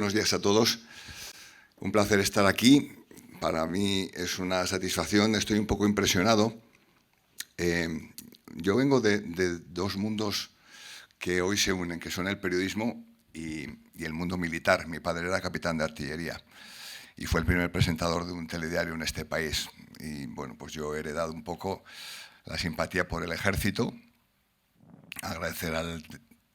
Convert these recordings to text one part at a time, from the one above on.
buenos días a todos. Un placer estar aquí. Para mí es una satisfacción, estoy un poco impresionado. Yo vengo de dos mundos que hoy se unen, que son el periodismo y el mundo militar. Mi padre era capitán de artillería y fue el primer presentador de un telediario en este país. Y bueno, pues yo he heredado un poco la simpatía por el ejército. Agradecer al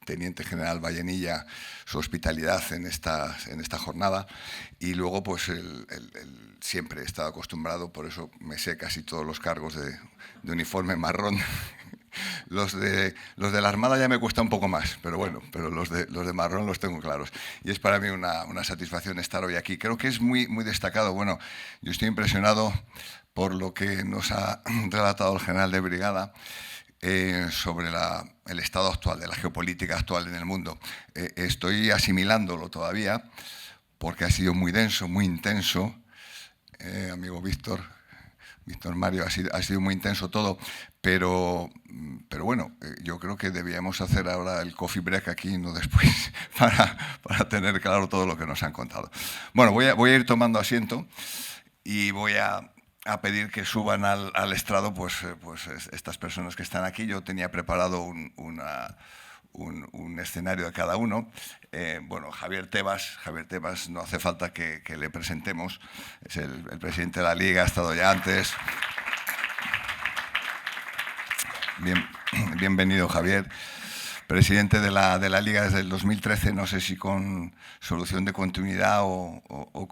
teniente general Vallenilla su hospitalidad en esta jornada, y luego pues siempre he estado acostumbrado, por eso me sé casi todos los cargos de uniforme marrón. Los de la Armada ya me cuesta un poco más, pero bueno, pero los de marrón los tengo claros. Y es para mí una satisfacción estar hoy aquí. Creo que es muy destacado. Bueno, yo estoy impresionado por lo que nos ha relatado el general de brigada sobre el estado actual, de la geopolítica actual en el mundo. Estoy asimilándolo todavía, porque ha sido muy denso, muy intenso. Amigo Víctor Mario, ha sido muy intenso todo, pero bueno, yo creo que debíamos hacer ahora el coffee break aquí, no después, para tener claro todo lo que nos han contado. Bueno, voy a ir tomando asiento y voy a pedir que suban al estrado pues estas personas que están aquí. Yo tenía preparado un escenario de cada uno. Bueno, Javier Tebas no hace falta que le presentemos, es el presidente de la Liga, ha estado ya antes. Bienvenido, Javier. Presidente de la Liga desde el 2013, no sé si con solución de continuidad o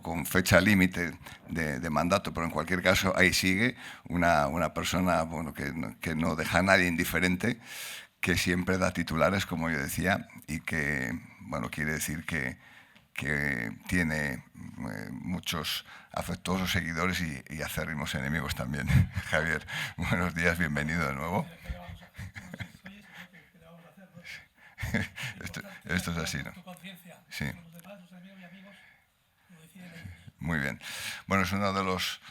con fecha límite de mandato, pero en cualquier caso ahí sigue una persona, bueno, que no deja a nadie indiferente, que siempre da titulares, como yo decía, y que, bueno, quiere decir que tiene muchos afectuosos seguidores y acérrimos enemigos también. Javier, buenos días, bienvenido de nuevo. Esto es así, ¿no? Sí. Muy bien. Bueno, es uno de los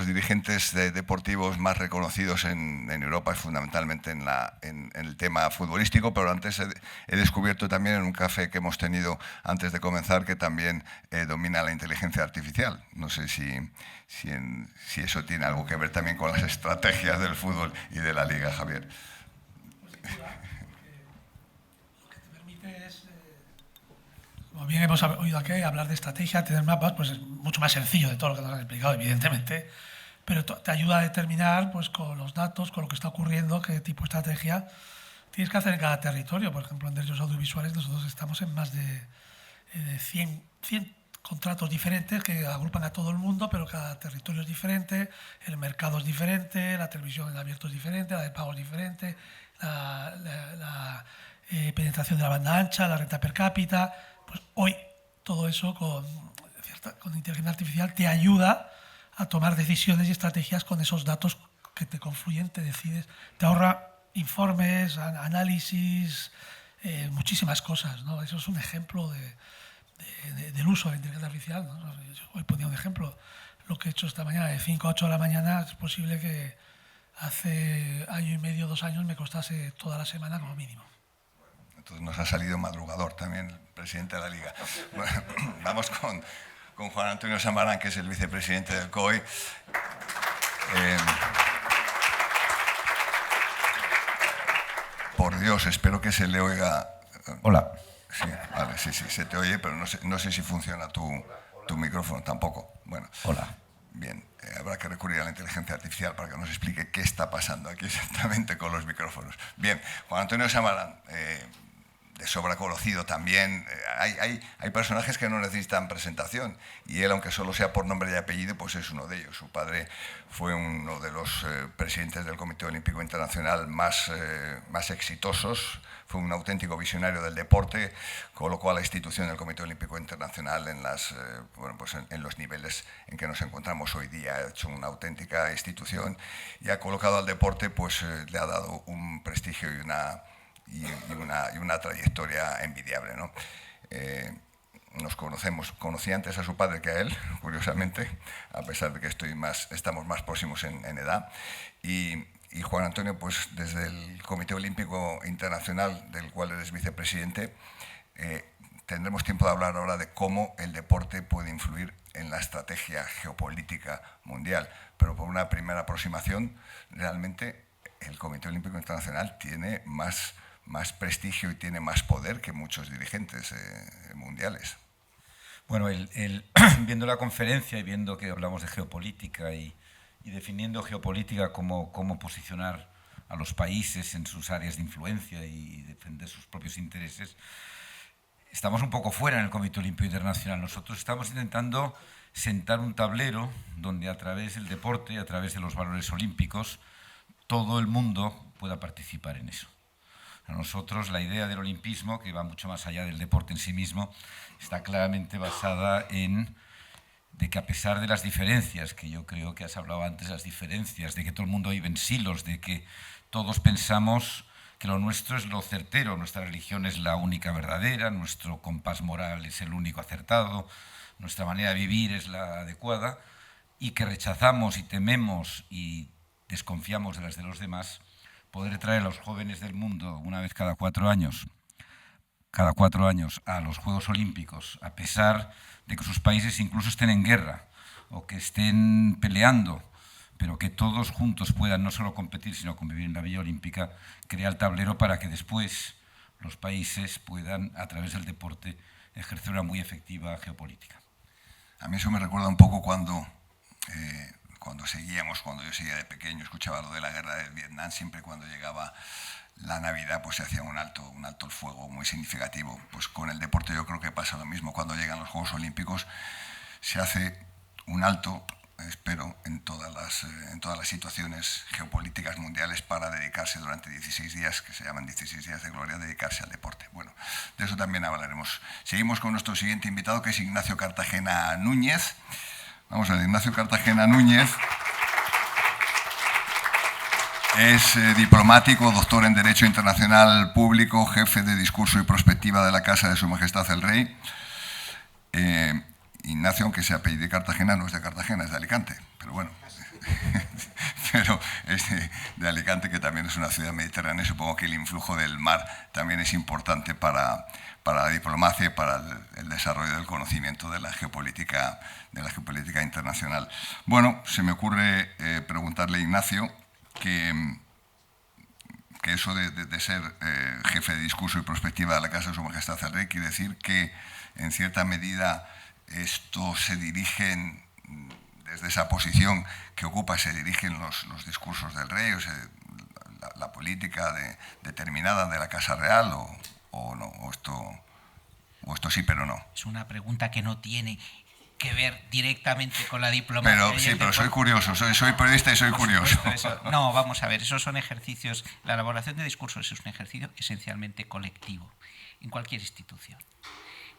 dirigentes deportivos más reconocidos en Europa, fundamentalmente en el tema futbolístico, pero antes he descubierto también en un café que hemos tenido antes de comenzar que también domina la inteligencia artificial. No sé si eso tiene algo que ver también con las estrategias del fútbol y de la Liga, Javier. Como bien hemos oído aquí hablar de estrategia, tener mapas, pues es mucho más sencillo de todo lo que nos han explicado, evidentemente, pero te ayuda a determinar, pues con los datos, con lo que está ocurriendo, qué tipo de estrategia tienes que hacer en cada territorio. Por ejemplo, en derechos audiovisuales nosotros estamos en más de 100 contratos diferentes que agrupan a todo el mundo, pero cada territorio es diferente, el mercado es diferente, la televisión en abierto es diferente, la de pago es diferente, la penetración de la banda ancha, la renta per cápita. Pues hoy todo eso con inteligencia artificial te ayuda a tomar decisiones y estrategias con esos datos que te confluyen, te decides, te ahorra informes, análisis, muchísimas cosas, ¿no? Eso es un ejemplo del uso de la inteligencia artificial, ¿no? Yo hoy ponía un ejemplo, lo que he hecho esta mañana de 5 a 8 de la mañana, es posible que hace año y medio, 2 años me costase toda la semana como mínimo. Entonces nos ha salido madrugador también el presidente de la Liga. Bueno, vamos con Juan Antonio Samarán, que es el vicepresidente del COI. Por Dios, espero que se le oiga. Hola. Sí, vale, sí, se te oye, pero no sé si funciona tu micrófono tampoco. Bueno. Hola. Bien, habrá que recurrir a la inteligencia artificial para que nos explique qué está pasando aquí exactamente con los micrófonos. Bien, Juan Antonio Samarán, de sobra conocido también. Hay personajes que no necesitan presentación y él, aunque solo sea por nombre y apellido, pues es uno de ellos. Su padre fue uno de los presidentes del Comité Olímpico Internacional más exitosos, fue un auténtico visionario del deporte, colocó a la institución del Comité Olímpico Internacional en los niveles en que nos encontramos hoy día. Ha hecho una auténtica institución y ha colocado al deporte, pues le ha dado un prestigio y una trayectoria envidiable, ¿no? Nos conocemos, conocí antes a su padre que a él, curiosamente, a pesar de que estamos más próximos en edad. Y Juan Antonio, pues desde el Comité Olímpico Internacional, del cual eres vicepresidente, tendremos tiempo de hablar ahora de cómo el deporte puede influir en la estrategia geopolítica mundial. Pero por una primera aproximación, realmente el Comité Olímpico Internacional tiene más prestigio y tiene más poder que muchos dirigentes mundiales. Bueno, viendo la conferencia y viendo que hablamos de geopolítica y definiendo geopolítica como cómo posicionar a los países en sus áreas de influencia y defender sus propios intereses, estamos un poco fuera en el Comité Olímpico Internacional. Nosotros estamos intentando sentar un tablero donde a través del deporte, a través de los valores olímpicos, todo el mundo pueda participar en eso. A nosotros la idea del olimpismo, que va mucho más allá del deporte en sí mismo, está claramente basada en de que a pesar de las diferencias, que yo creo que has hablado antes, las diferencias, de que todo el mundo vive en silos, de que todos pensamos que lo nuestro es lo certero, nuestra religión es la única verdadera, nuestro compás moral es el único acertado, nuestra manera de vivir es la adecuada, y que rechazamos y tememos y desconfiamos de las de los demás, poder traer a los jóvenes del mundo una vez cada 4 años a los Juegos Olímpicos, a pesar de que sus países incluso estén en guerra o que estén peleando, pero que todos juntos puedan no solo competir, sino convivir en la Villa Olímpica, crea el tablero para que después los países puedan, a través del deporte, ejercer una muy efectiva geopolítica. A mí eso me recuerda un poco cuando yo seguía de pequeño, escuchaba lo de la guerra de Vietnam, siempre cuando llegaba la Navidad pues se hacía un alto el fuego muy significativo. Pues con el deporte yo creo que pasa lo mismo. Cuando llegan los Juegos Olímpicos se hace un alto, espero, en todas las situaciones geopolíticas mundiales para dedicarse durante 16 días, que se llaman 16 días de gloria, dedicarse al deporte. Bueno, de eso también hablaremos. Seguimos con nuestro siguiente invitado, que es Ignacio Cartagena Núñez. Vamos a ver, Ignacio Cartagena Núñez es diplomático, doctor en Derecho Internacional Público, jefe de discurso y prospectiva de la Casa de Su Majestad el Rey. Ignacio, aunque se apellide Cartagena, no es de Cartagena, es de Alicante, pero bueno, pero es de Alicante, que también es una ciudad mediterránea, y supongo que el influjo del mar también es importante para la diplomacia y para el desarrollo del conocimiento de la geopolítica internacional. Bueno, se me ocurre preguntarle a Ignacio que eso de ser jefe de discurso y prospectiva de la Casa de Su Majestad el Rey quiere decir que, en cierta medida, esto se dirigen, desde esa posición que ocupa, se dirigen los discursos del rey, o sea, la política determinada de la Casa Real, o no, o esto sí, pero no. Es una pregunta que no tiene que ver directamente con la diplomacia. Pero sí, pero soy curioso, soy periodista y soy curioso. No, vamos a ver, esos son ejercicios. La elaboración de discursos es un ejercicio esencialmente colectivo en cualquier institución.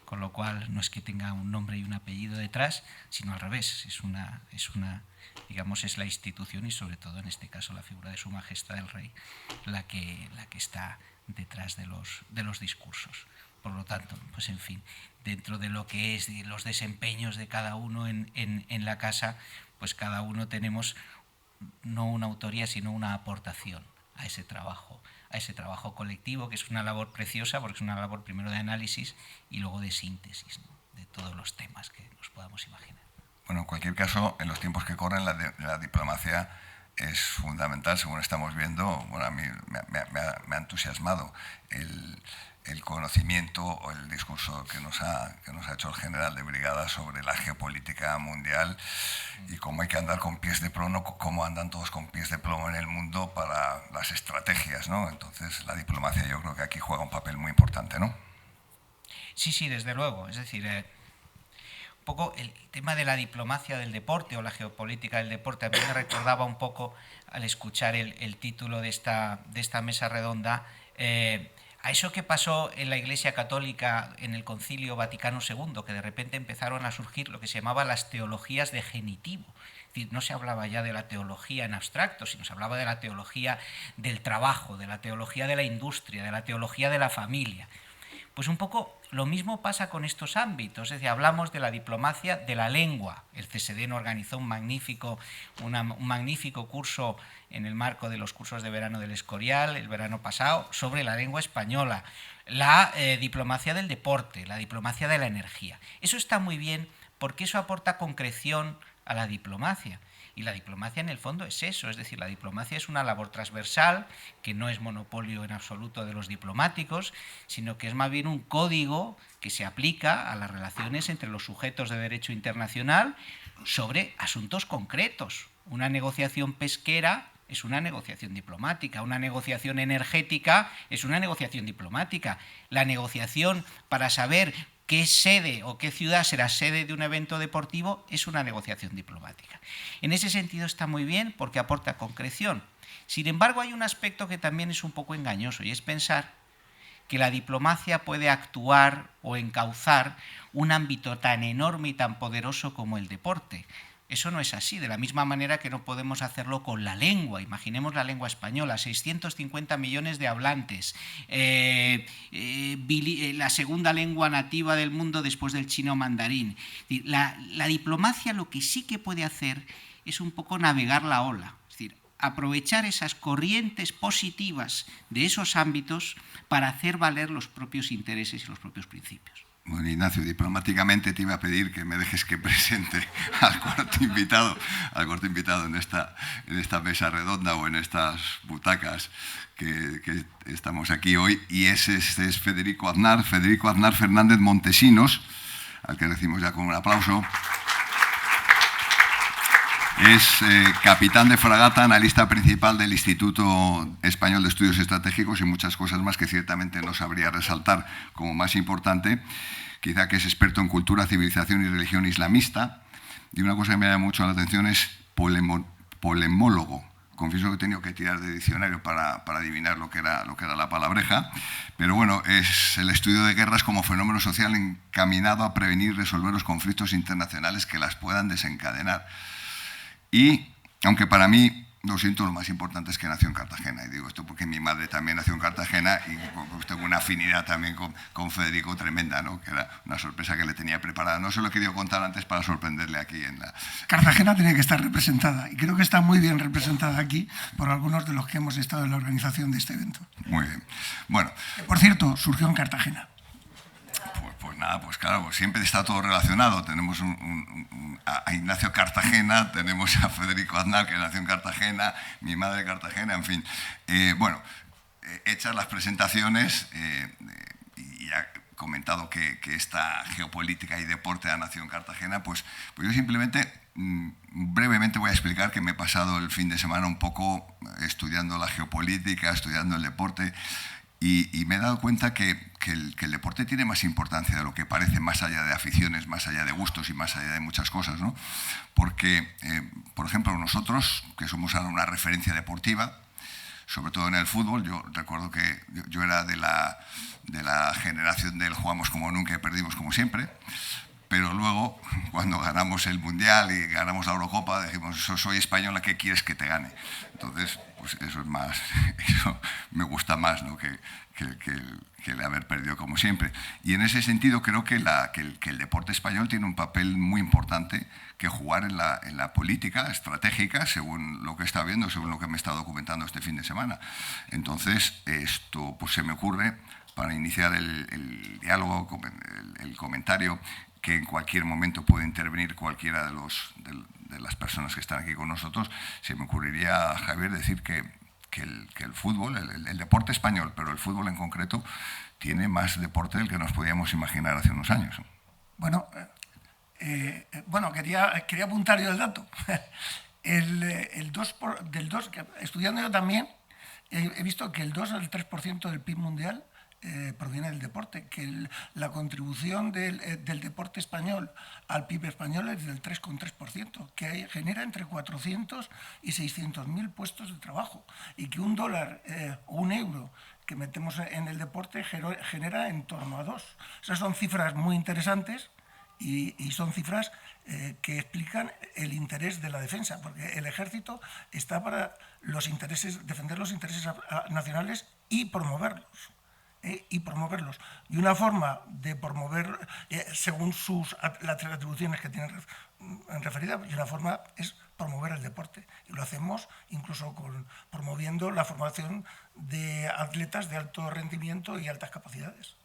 Con lo cual no es que tenga un nombre y un apellido detrás, sino al revés, es la institución y sobre todo en este caso la figura de Su Majestad el Rey la que está detrás de los discursos. Por lo tanto, pues en fin, dentro de lo que es los desempeños de cada uno en la casa, pues cada uno tenemos no una autoría sino una aportación a ese trabajo colectivo, que es una labor preciosa porque es una labor primero de análisis y luego de síntesis, ¿no?, de todos los temas que nos podamos imaginar. Bueno, en cualquier caso, en los tiempos que corren, la diplomacia es fundamental, según estamos viendo. Bueno, a mí me ha entusiasmado el conocimiento o el discurso que nos ha hecho el general de brigada sobre la geopolítica mundial y cómo hay que andar con pies de plomo, cómo andan todos con pies de plomo en el mundo para las estrategias, ¿no? Entonces, la diplomacia yo creo que aquí juega un papel muy importante, ¿no? Sí, desde luego. Es decir, un poco el tema de la diplomacia del deporte o la geopolítica del deporte, a mí me recordaba un poco, al escuchar el título de esta mesa redonda, a eso que pasó en la Iglesia Católica en el Concilio Vaticano II, que de repente empezaron a surgir lo que se llamaba las teologías de genitivo. Es decir, no se hablaba ya de la teología en abstracto, sino se hablaba de la teología del trabajo, de la teología de la industria, de la teología de la familia. Pues un poco lo mismo pasa con estos ámbitos, es decir, hablamos de la diplomacia de la lengua. El CSD organizó un magnífico curso en el marco de los cursos de verano del Escorial, el verano pasado, sobre la lengua española. La diplomacia del deporte, la diplomacia de la energía. Eso está muy bien porque eso aporta concreción a la diplomacia. Y la diplomacia en el fondo es eso, es decir, la diplomacia es una labor transversal que no es monopolio en absoluto de los diplomáticos, sino que es más bien un código que se aplica a las relaciones entre los sujetos de derecho internacional sobre asuntos concretos. Una negociación pesquera es una negociación diplomática, una negociación energética es una negociación diplomática. La negociación para saber qué sede o qué ciudad será sede de un evento deportivo es una negociación diplomática. En ese sentido está muy bien porque aporta concreción. Sin embargo, hay un aspecto que también es un poco engañoso y es pensar que la diplomacia puede actuar o encauzar un ámbito tan enorme y tan poderoso como el deporte. Eso no es así, de la misma manera que no podemos hacerlo con la lengua. Imaginemos la lengua española, 650 millones de hablantes, la segunda lengua nativa del mundo después del chino mandarín. La diplomacia lo que sí que puede hacer es un poco navegar la ola, es decir, aprovechar esas corrientes positivas de esos ámbitos para hacer valer los propios intereses y los propios principios. Bueno, Ignacio, diplomáticamente te iba a pedir que me dejes que presente al cuarto invitado en esta mesa redonda o en estas butacas que estamos aquí hoy, y ese es Federico Aznar Fernández Montesinos, al que recibimos ya con un aplauso. Es capitán de fragata, analista principal del Instituto Español de Estudios Estratégicos y muchas cosas más que ciertamente no sabría resaltar como más importante. Quizá que es experto en cultura, civilización y religión islamista. Y una cosa que me llama mucho la atención es polemólogo. Confieso que he tenido que tirar de diccionario para adivinar lo que era la palabreja. Pero bueno, es el estudio de guerras como fenómeno social encaminado a prevenir y resolver los conflictos internacionales que las puedan desencadenar. Y, aunque para mí, lo siento, lo más importante es que nació en Cartagena. Y digo esto porque mi madre también nació en Cartagena y pues tengo una afinidad también con Federico tremenda, ¿no? Que era una sorpresa que le tenía preparada. No se lo he querido contar antes para sorprenderle aquí en la... Cartagena tiene que estar representada y creo que está muy bien representada aquí por algunos de los que hemos estado en la organización de este evento. Muy bien. Bueno. Por cierto, surgió en Cartagena. Pues nada, pues claro, pues siempre está todo relacionado. Tenemos a Ignacio Cartagena, tenemos a Federico Aznar, que nació en Cartagena, mi madre Cartagena, en fin. Hechas las presentaciones, y ya he comentado que esta geopolítica y deporte ha nacido en Cartagena, pues yo simplemente, brevemente voy a explicar que me he pasado el fin de semana un poco estudiando la geopolítica, estudiando el deporte, y me he dado cuenta que el deporte tiene más importancia de lo que parece, más allá de aficiones, más allá de gustos y más allá de muchas cosas, ¿no? Porque, por ejemplo, nosotros, que somos ahora una referencia deportiva, sobre todo en el fútbol, yo recuerdo que yo era de la generación del jugamos como nunca y perdimos como siempre, pero luego, cuando ganamos el Mundial y ganamos la Eurocopa, dijimos, soy española, ¿qué quieres que te gane? Entonces, pues eso es más, eso me gusta más, ¿no? que el haber perdido como siempre. Y en ese sentido creo que el deporte español tiene un papel muy importante que jugar en la política estratégica, según lo que he estado viendo, según lo que me he estado documentando este fin de semana. Entonces, esto pues se me ocurre, para iniciar el diálogo, el comentario, que en cualquier momento puede intervenir cualquiera de las personas que están aquí con nosotros, se me ocurriría, Javier, decir que el fútbol, el deporte español, pero el fútbol en concreto, tiene más deporte del que nos podíamos imaginar hace unos años. Bueno, quería apuntar yo el dato. Estudiando yo también, he visto que el 2 al 3% del PIB mundial proviene del deporte, que la contribución del deporte español al PIB español es del 3,3%, que genera entre 400 y 600.000 puestos de trabajo, y que $1 o €1 que metemos en el deporte genera en torno a 2. Esas son cifras muy interesantes y son cifras que explican el interés de la defensa, porque el ejército está para defender los intereses nacionales y promoverlos. y promoverlos. Y una forma de promover, según las atribuciones que tienen referidas, y una forma es promover el deporte. Y lo hacemos incluso promoviendo la formación de atletas de alto rendimiento y altas capacidades.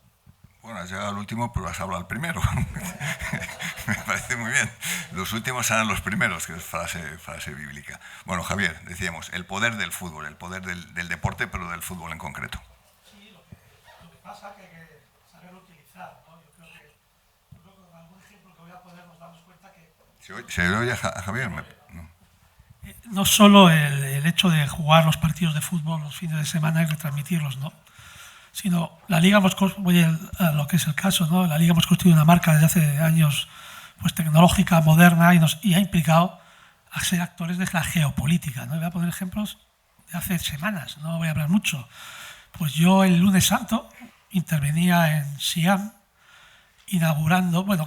Bueno, has llegado al último, pero has hablado al primero. Me parece muy bien. Los últimos serán los primeros, que es frase bíblica. Bueno, Javier, decíamos, el poder del fútbol, el poder del deporte, pero del fútbol en concreto. Sí, lo que pasa es que hay que saberlo utilizar, ¿no? Yo creo que con algún ejemplo que voy a poner nos damos cuenta que... ¿Se oye a Javier? No solo el hecho de jugar los partidos de fútbol los fines de semana y retransmitirlos, ¿no? Sino la Liga voy a lo que es el caso, ¿no? La Liga hemos construido una marca desde hace años, pues tecnológica, moderna, y ha implicado a ser actores de la geopolítica, ¿no? Voy a poner ejemplos de hace semanas, no voy a hablar mucho. Pues yo el lunes santo intervenía en Xi'an,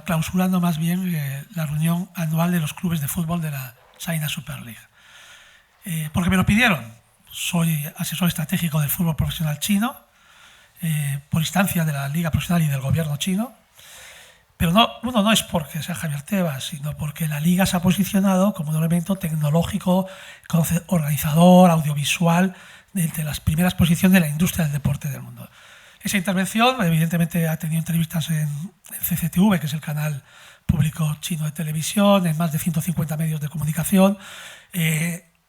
clausurando más bien la reunión anual de los clubes de fútbol de la China Super League. Porque me lo pidieron. Soy asesor estratégico del fútbol profesional chino, por instancia de la Liga Profesional y del gobierno chino, pero no es porque sea Javier Tebas, sino porque la Liga se ha posicionado como un elemento tecnológico, organizador, audiovisual, de las primeras posiciones de la industria del deporte del mundo. Esa intervención, evidentemente, ha tenido entrevistas en CCTV, que es el canal público chino de televisión, en más de 150 medios de comunicación.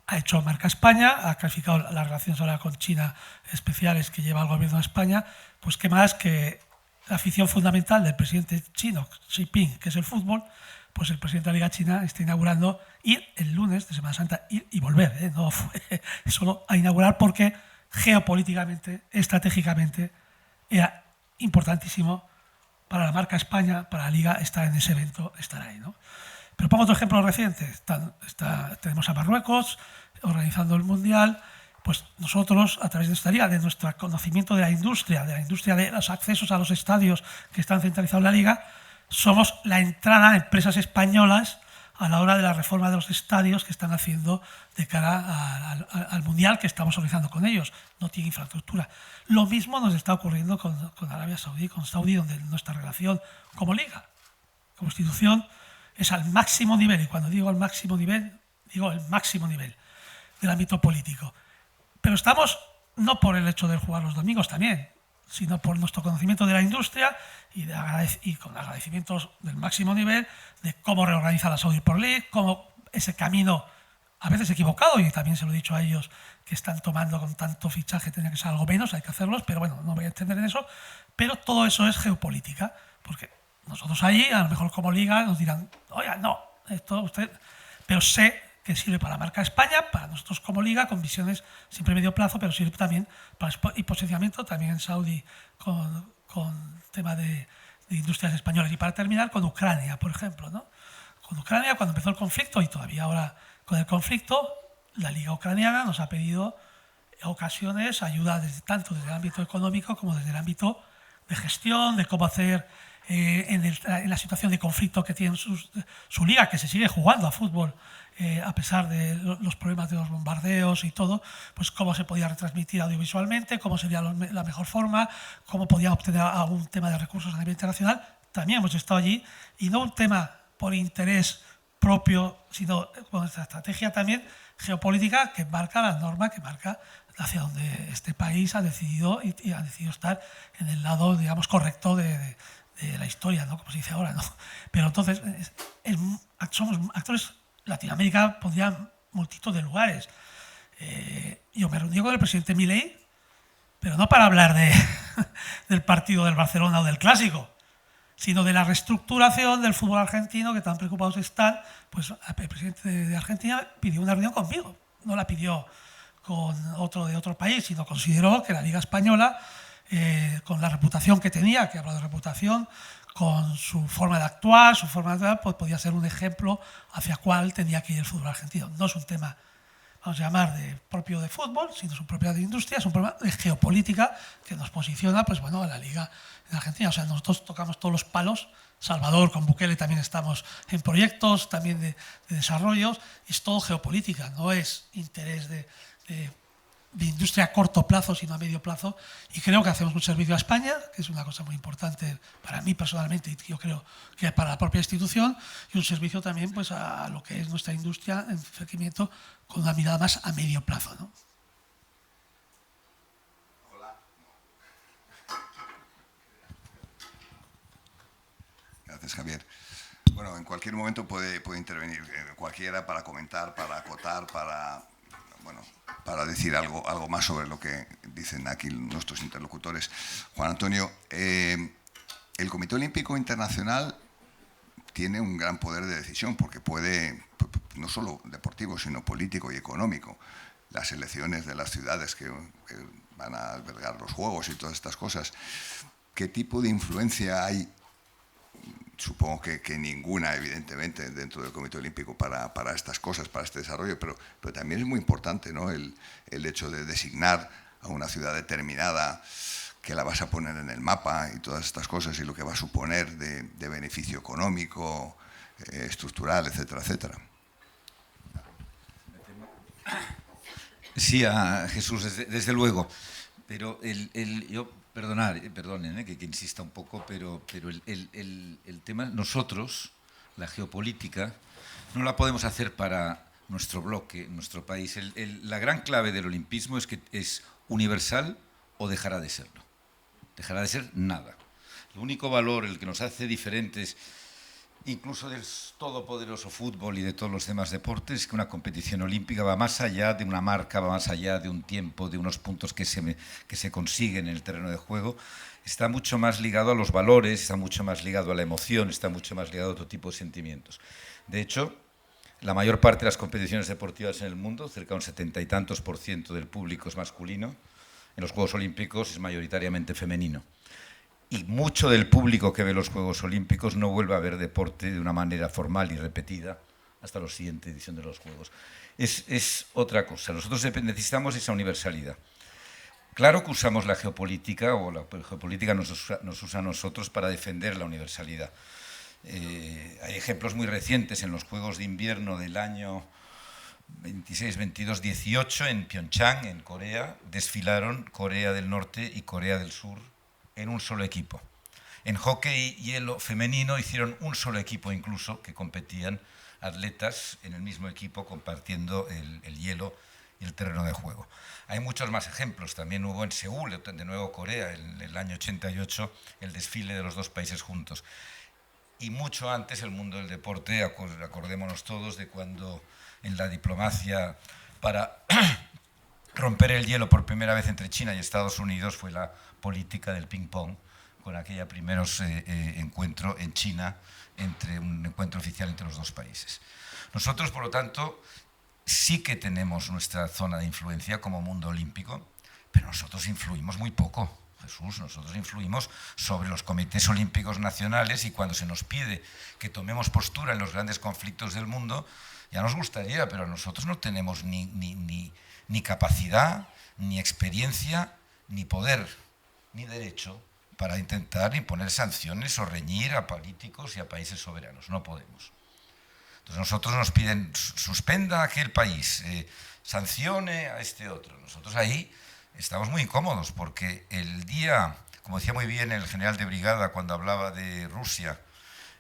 Ha hecho marca España, ha calificado las relaciones ahora con China especiales que lleva el gobierno de España, pues qué más que la afición fundamental del presidente chino, Xi Jinping, que es el fútbol, pues el presidente de la Liga China está inaugurando, ir el lunes de Semana Santa, ir y volver, no fue solo a inaugurar porque geopolíticamente, estratégicamente, era importantísimo para la marca España, para la Liga, estar en ese evento, estar ahí, ¿no? Pero pongo otro ejemplo reciente. Tenemos a Marruecos organizando el Mundial. Pues nosotros, a través de esta liga, de nuestro conocimiento de la industria de los accesos a los estadios que están centralizados en la Liga, somos la entrada a empresas españolas a la hora de la reforma de los estadios que están haciendo de cara al Mundial que estamos organizando con ellos. No tiene infraestructura. Lo mismo nos está ocurriendo con Arabia Saudí, con Saudí, donde nuestra relación como Liga, como institución, es al máximo nivel, y cuando digo al máximo nivel, digo el máximo nivel del ámbito político. Pero estamos no por el hecho de jugar los domingos también, sino por nuestro conocimiento de la industria y con agradecimientos del máximo nivel de cómo reorganiza la Saudi Pro League, cómo ese camino, a veces equivocado, y también se lo he dicho a ellos que están tomando con tanto fichaje, tenía que ser algo menos, hay que hacerlos, pero bueno, no voy a entender en eso, pero todo eso es geopolítica, porque nosotros allí, a lo mor como Liga, nos dirán, oiga, no, esto usted... Pero sé que sirve para la marca España, para nosotros como Liga, con visiones siempre medio plazo, pero sirve también para el posicionamiento también en Saudi con tema de industrias españolas. Y para terminar, con Ucrania, por ejemplo, ¿no? Con Ucrania, cuando empezó el conflicto, y todavía ahora con el conflicto, la Liga Ucraniana nos ha pedido en ocasiones ayuda tanto desde el ámbito económico como desde el ámbito de gestión, de cómo hacer... en la situación de conflicto que tiene su liga, que se sigue jugando a fútbol a pesar de los problemas de los bombardeos y todo, pues cómo se podía retransmitir audiovisualmente, cómo sería la mejor forma, cómo podía obtener algún tema de recursos a nivel internacional. También hemos estado allí, y no un tema por interés propio, sino con nuestra estrategia también geopolítica que marca la norma, que marca hacia donde este país ha decidido y ha decidido estar en el lado, digamos, correcto de la historia, ¿no? Como se dice ahora, ¿no? Pero entonces somos actores. Latinoamérica podría multitud de lugares. Yo me reuní con el presidente Milei, pero no para hablar del partido del Barcelona o del Clásico, sino de la reestructuración del fútbol argentino, que tan preocupados están. Pues el presidente de Argentina pidió una reunión conmigo, no la pidió con otro de otro país, sino consideró que la Liga Española, con la reputación que tenía, que habla de reputación, con su forma de actuar, su forma de pues podía ser un ejemplo hacia cuál tenía que ir el fútbol argentino. No es un tema, vamos a llamar, propio de fútbol, sino es un propio de industria, es un problema de geopolítica que nos posiciona, pues bueno, a la Liga en Argentina. O sea, nosotros tocamos todos los palos. Salvador, con Bukele también estamos en proyectos también de desarrollos. Es todo geopolítica, no es interés de de industria a corto plazo, sino a medio plazo, y creo que hacemos un servicio a España, que es una cosa muy importante para mí personalmente y yo creo que para la propia institución, y un servicio también pues, a lo que es nuestra industria en crecimiento con una mirada más a medio plazo, ¿no? Gracias, Javier. Bueno, en cualquier momento puede intervenir cualquiera para comentar, para acotar, para decir algo más sobre lo que dicen aquí nuestros interlocutores. Juan Antonio, el Comité Olímpico Internacional tiene un gran poder de decisión porque puede, no solo deportivo, sino político y económico. Las elecciones de las ciudades que van a albergar los Juegos y todas estas cosas. ¿Qué tipo de influencia hay? Supongo que ninguna, evidentemente, dentro del Comité Olímpico para estas cosas, para este desarrollo, pero también es muy importante, ¿no? el hecho de designar a una ciudad determinada que la vas a poner en el mapa y todas estas cosas y lo que va a suponer de beneficio económico, estructural, etcétera, etcétera. Sí, a Jesús, desde luego, pero yo... Perdonen que insista un poco, pero el tema, nosotros, la geopolítica, no la podemos hacer para nuestro bloque, nuestro país. La gran clave del olimpismo es que es universal o dejará de serlo. Dejará de ser nada. El único valor, el que nos hace diferentes, incluso del todopoderoso fútbol y de todos los demás deportes, es que una competición olímpica va más allá de una marca, va más allá de un tiempo, de unos puntos que se consiguen en el terreno de juego. Está mucho más ligado a los valores, está mucho más ligado a la emoción, está mucho más ligado a otro tipo de sentimientos. De hecho, la mayor parte de las competiciones deportivas en el mundo, cerca de un 70 y tantos % del público es masculino, en los Juegos Olímpicos es mayoritariamente femenino. Y mucho del público que ve los Juegos Olímpicos no vuelve a ver deporte de una manera formal y repetida hasta la siguiente edición de los Juegos. Es otra cosa. Nosotros necesitamos esa universalidad. Claro que usamos la geopolítica, o la geopolítica nos usa a nosotros para defender la universalidad. Hay ejemplos muy recientes en los Juegos de Invierno del año 26, 22, 18 en Pyeongchang, en Corea, desfilaron Corea del Norte y Corea del Sur en un solo equipo. En hockey y hielo femenino hicieron un solo equipo incluso, que competían atletas en el mismo equipo compartiendo el hielo y el terreno de juego. Hay muchos más ejemplos. También hubo en Seúl, de nuevo Corea, en el año 88, el desfile de los dos países juntos. Y mucho antes el mundo del deporte, acordémonos todos de cuando en la diplomacia para romper el hielo por primera vez entre China y Estados Unidos fue la política del ping-pong, con aquella primeros encuentro en China, un encuentro oficial entre los dos países. Nosotros, por lo tanto, sí que tenemos nuestra zona de influencia como mundo olímpico, pero nosotros influimos muy poco, Jesús. Nosotros influimos sobre los comités olímpicos nacionales y cuando se nos pide que tomemos postura en los grandes conflictos del mundo, ya nos gustaría, pero nosotros no tenemos ni capacidad, ni experiencia, ni poder, ni derecho para intentar imponer sanciones o reñir a políticos y a países soberanos. No podemos. Entonces nosotros nos piden, suspenda a aquel país, sancione a este otro. Nosotros ahí estamos muy incómodos porque el día, como decía muy bien el general de brigada cuando hablaba de Rusia,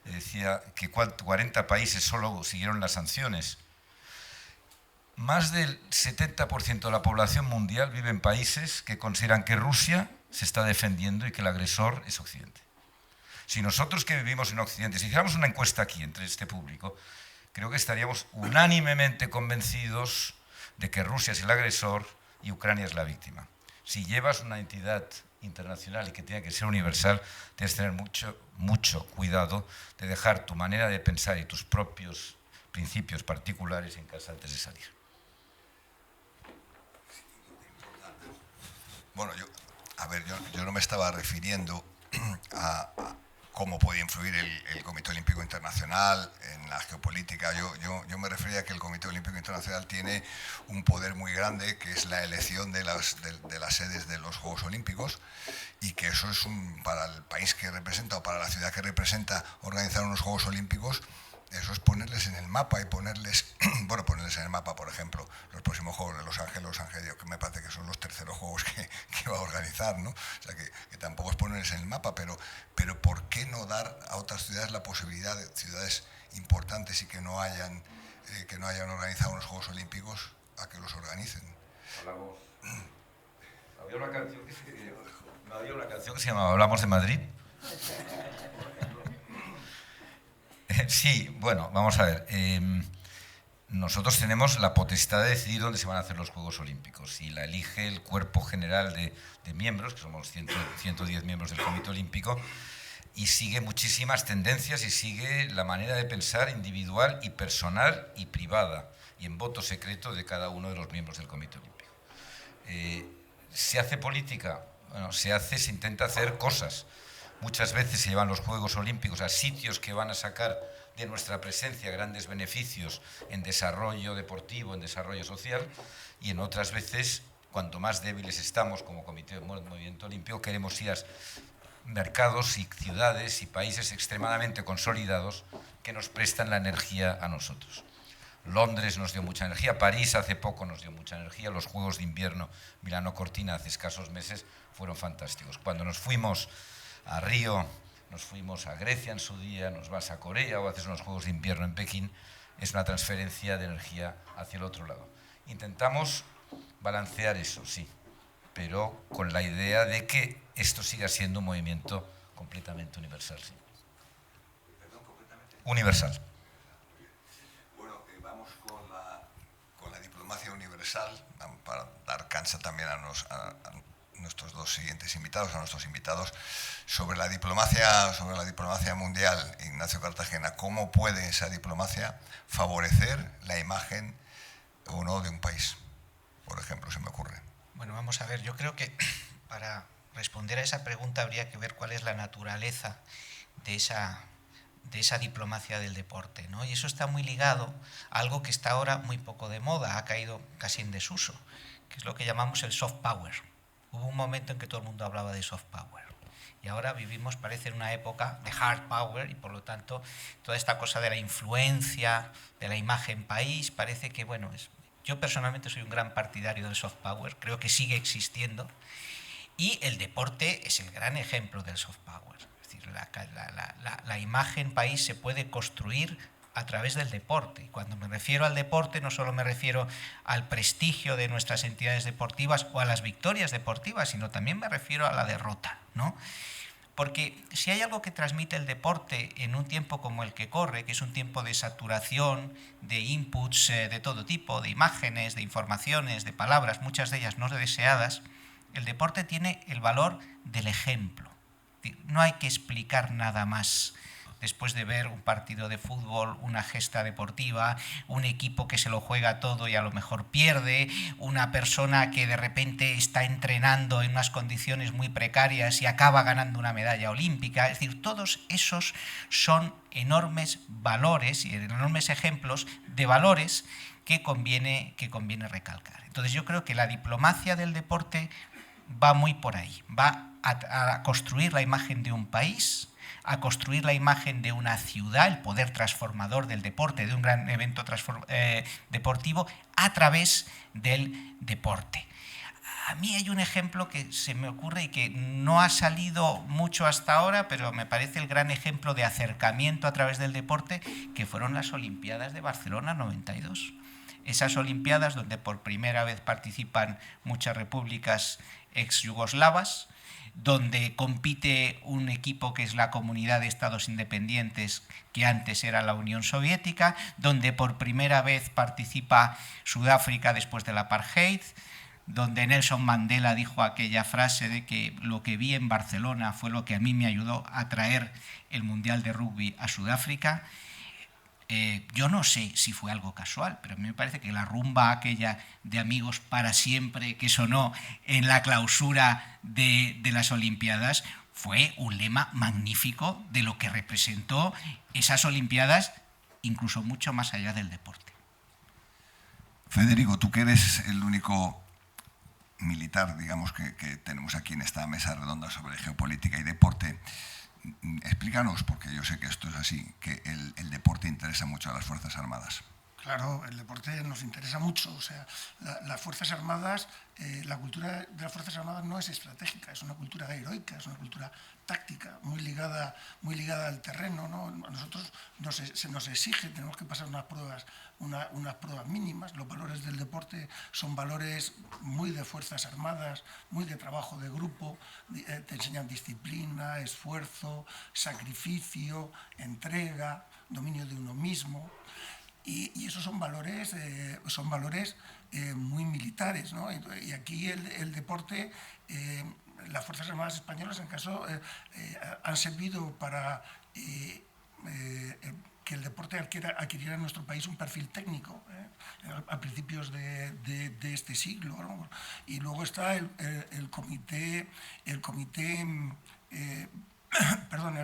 decía que 40 países solo siguieron las sanciones. Más del 70% de la población mundial vive en países que consideran que Rusia se está defendiendo y que el agresor es Occidente. Si nosotros que vivimos en Occidente, si hiciéramos una encuesta aquí entre este público, creo que estaríamos unánimemente convencidos de que Rusia es el agresor y Ucrania es la víctima. Si llevas una entidad internacional y que tiene que ser universal, tienes que tener mucho cuidado de dejar tu manera de pensar y tus propios principios particulares en casa antes de salir. Bueno, yo no me estaba refiriendo a cómo puede influir el Comité Olímpico Internacional en la geopolítica. Yo me refería a que el Comité Olímpico Internacional tiene un poder muy grande, que es la elección de las sedes de los Juegos Olímpicos, y que eso es para el país que representa o para la ciudad que representa organizar unos Juegos Olímpicos, eso es ponerles en el mapa y ponerles, bueno, ponerles en el mapa, por ejemplo, los próximos Juegos de Los Ángeles, que me parece que son los terceros Juegos que va a organizar, ¿no? O sea, que tampoco es ponerles en el mapa, pero ¿por qué no dar a otras ciudades la posibilidad de ciudades importantes y que no hayan organizado unos Juegos Olímpicos a que los organicen? Había una canción que se llamaba Hablamos de Madrid. Sí, bueno, vamos a ver. Nosotros tenemos la potestad de decidir dónde se van a hacer los Juegos Olímpicos y la elige el cuerpo general de miembros, que somos 110 miembros del Comité Olímpico, y sigue muchísimas tendencias y sigue la manera de pensar individual y personal y privada y en voto secreto de cada uno de los miembros del Comité Olímpico. ¿Se hace política? Bueno, se intenta hacer cosas. Muchas veces se llevan los Juegos Olímpicos a sitios que van a sacar de nuestra presencia grandes beneficios en desarrollo deportivo, en desarrollo social, y en otras veces, cuanto más débiles estamos como Comité de Movimiento Olímpico, queremos ir a mercados y ciudades y países extremadamente consolidados que nos prestan la energía a nosotros. Londres nos dio mucha energía, París hace poco nos dio mucha energía, los Juegos de Invierno Milano-Cortina hace escasos meses fueron fantásticos. Cuando nos fuimos a Río, nos fuimos a Grecia en su día, nos vas a Corea o haces unos Juegos de Invierno en Pekín, es una transferencia de energía hacia el otro lado. Intentamos balancear eso, sí, pero con la idea de que esto siga siendo un movimiento completamente universal. Sí. Universal. Bueno, vamos con la diplomacia universal, para dar cancha también a nuestros dos siguientes invitados, a nuestros invitados, sobre la diplomacia mundial. Ignacio Cartagena, ¿cómo puede esa diplomacia favorecer la imagen o no de un país? Por ejemplo, se me ocurre. Bueno, vamos a ver, yo creo que para responder a esa pregunta habría que ver cuál es la naturaleza de esa diplomacia del deporte, ¿no? Y eso está muy ligado a algo que está ahora muy poco de moda, ha caído casi en desuso, que es lo que llamamos el soft power. Hubo un momento en que todo el mundo hablaba de soft power y ahora vivimos, parece, en una época de hard power y por lo tanto toda esta cosa de la influencia, de la imagen país, parece que, bueno, yo personalmente soy un gran partidario del soft power, creo que sigue existiendo y el deporte es el gran ejemplo del soft power. Es decir, la imagen país se puede construir a través del deporte. Y cuando me refiero al deporte, no solo me refiero al prestigio de nuestras entidades deportivas o a las victorias deportivas, sino también me refiero a la derrota, ¿no? Porque si hay algo que transmite el deporte en un tiempo como el que corre, que es un tiempo de saturación, de inputs de todo tipo, de imágenes, de informaciones, de palabras, muchas de ellas no deseadas, el deporte tiene el valor del ejemplo. No hay que explicar nada más. Después de ver un partido de fútbol, una gesta deportiva, un equipo que se lo juega todo y a lo mejor pierde, una persona que de repente está entrenando en unas condiciones muy precarias y acaba ganando una medalla olímpica. Es decir, todos esos son enormes valores y enormes ejemplos de valores que conviene recalcar. Entonces yo creo que la diplomacia del deporte va muy por ahí, va a construir la imagen de un país, a construir la imagen de una ciudad, el poder transformador del deporte, de un gran evento deportivo, a través del deporte. A mí hay un ejemplo que se me ocurre y que no ha salido mucho hasta ahora, pero me parece el gran ejemplo de acercamiento a través del deporte, que fueron las Olimpiadas de Barcelona 92. Esas Olimpiadas donde por primera vez participan muchas repúblicas ex-yugoslavas, donde compite un equipo que es la Comunidad de Estados Independientes, que antes era la Unión Soviética, donde por primera vez participa Sudáfrica después del apartheid, donde Nelson Mandela dijo aquella frase de que lo que vi en Barcelona fue lo que a mí me ayudó a traer el Mundial de Rugby a Sudáfrica. Yo no sé si fue algo casual, pero a mí me parece que la rumba aquella de Amigos para Siempre que sonó en la clausura de las Olimpiadas fue un lema magnífico de lo que representó esas Olimpiadas, incluso mucho más allá del deporte. Federico, tú que eres el único militar, digamos, que tenemos aquí en esta mesa redonda sobre geopolítica y deporte, explícanos, porque yo sé que esto es así, que el deporte interesa mucho a las Fuerzas Armadas. Claro, el deporte nos interesa mucho. O sea, las Fuerzas Armadas, la cultura de las Fuerzas Armadas no es estratégica, es una cultura heroica, es una cultura táctica, muy ligada al terreno, ¿no? A nosotros se nos exige, tenemos que pasar unas pruebas mínimas. Los valores del deporte son valores muy de Fuerzas Armadas, muy de trabajo de grupo, te enseñan disciplina, esfuerzo, sacrificio, entrega, dominio de uno mismo. Y esos son valores muy militares, ¿no? Y aquí el deporte, las Fuerzas Armadas Españolas, en caso, han servido para que el deporte adquiriera en nuestro país un perfil técnico, a principios de este siglo, ¿no? Y luego está el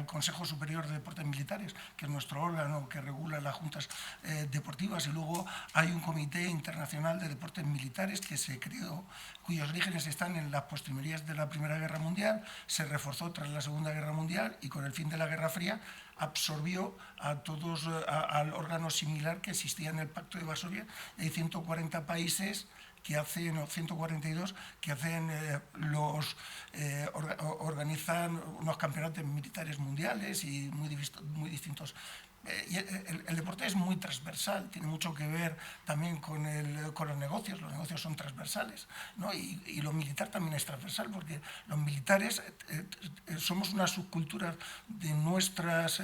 Consejo Superior de Deportes Militares, que es nuestro órgano que regula las juntas deportivas, y luego hay un Comité Internacional de Deportes Militares que se creó, cuyos orígenes están en las postrimerías de la Primera Guerra Mundial, se reforzó tras la Segunda Guerra Mundial y con el fin de la Guerra Fría absorbió al órgano similar que existía en el Pacto de Varsovia. Hay 140 países que hacen, o 142, que hacen organizan unos campeonatos militares mundiales y muy distintos. Y el deporte es muy transversal, tiene mucho que ver también con los negocios son transversales, ¿no? Y lo militar también es transversal, porque los militares somos una subcultura de nuestras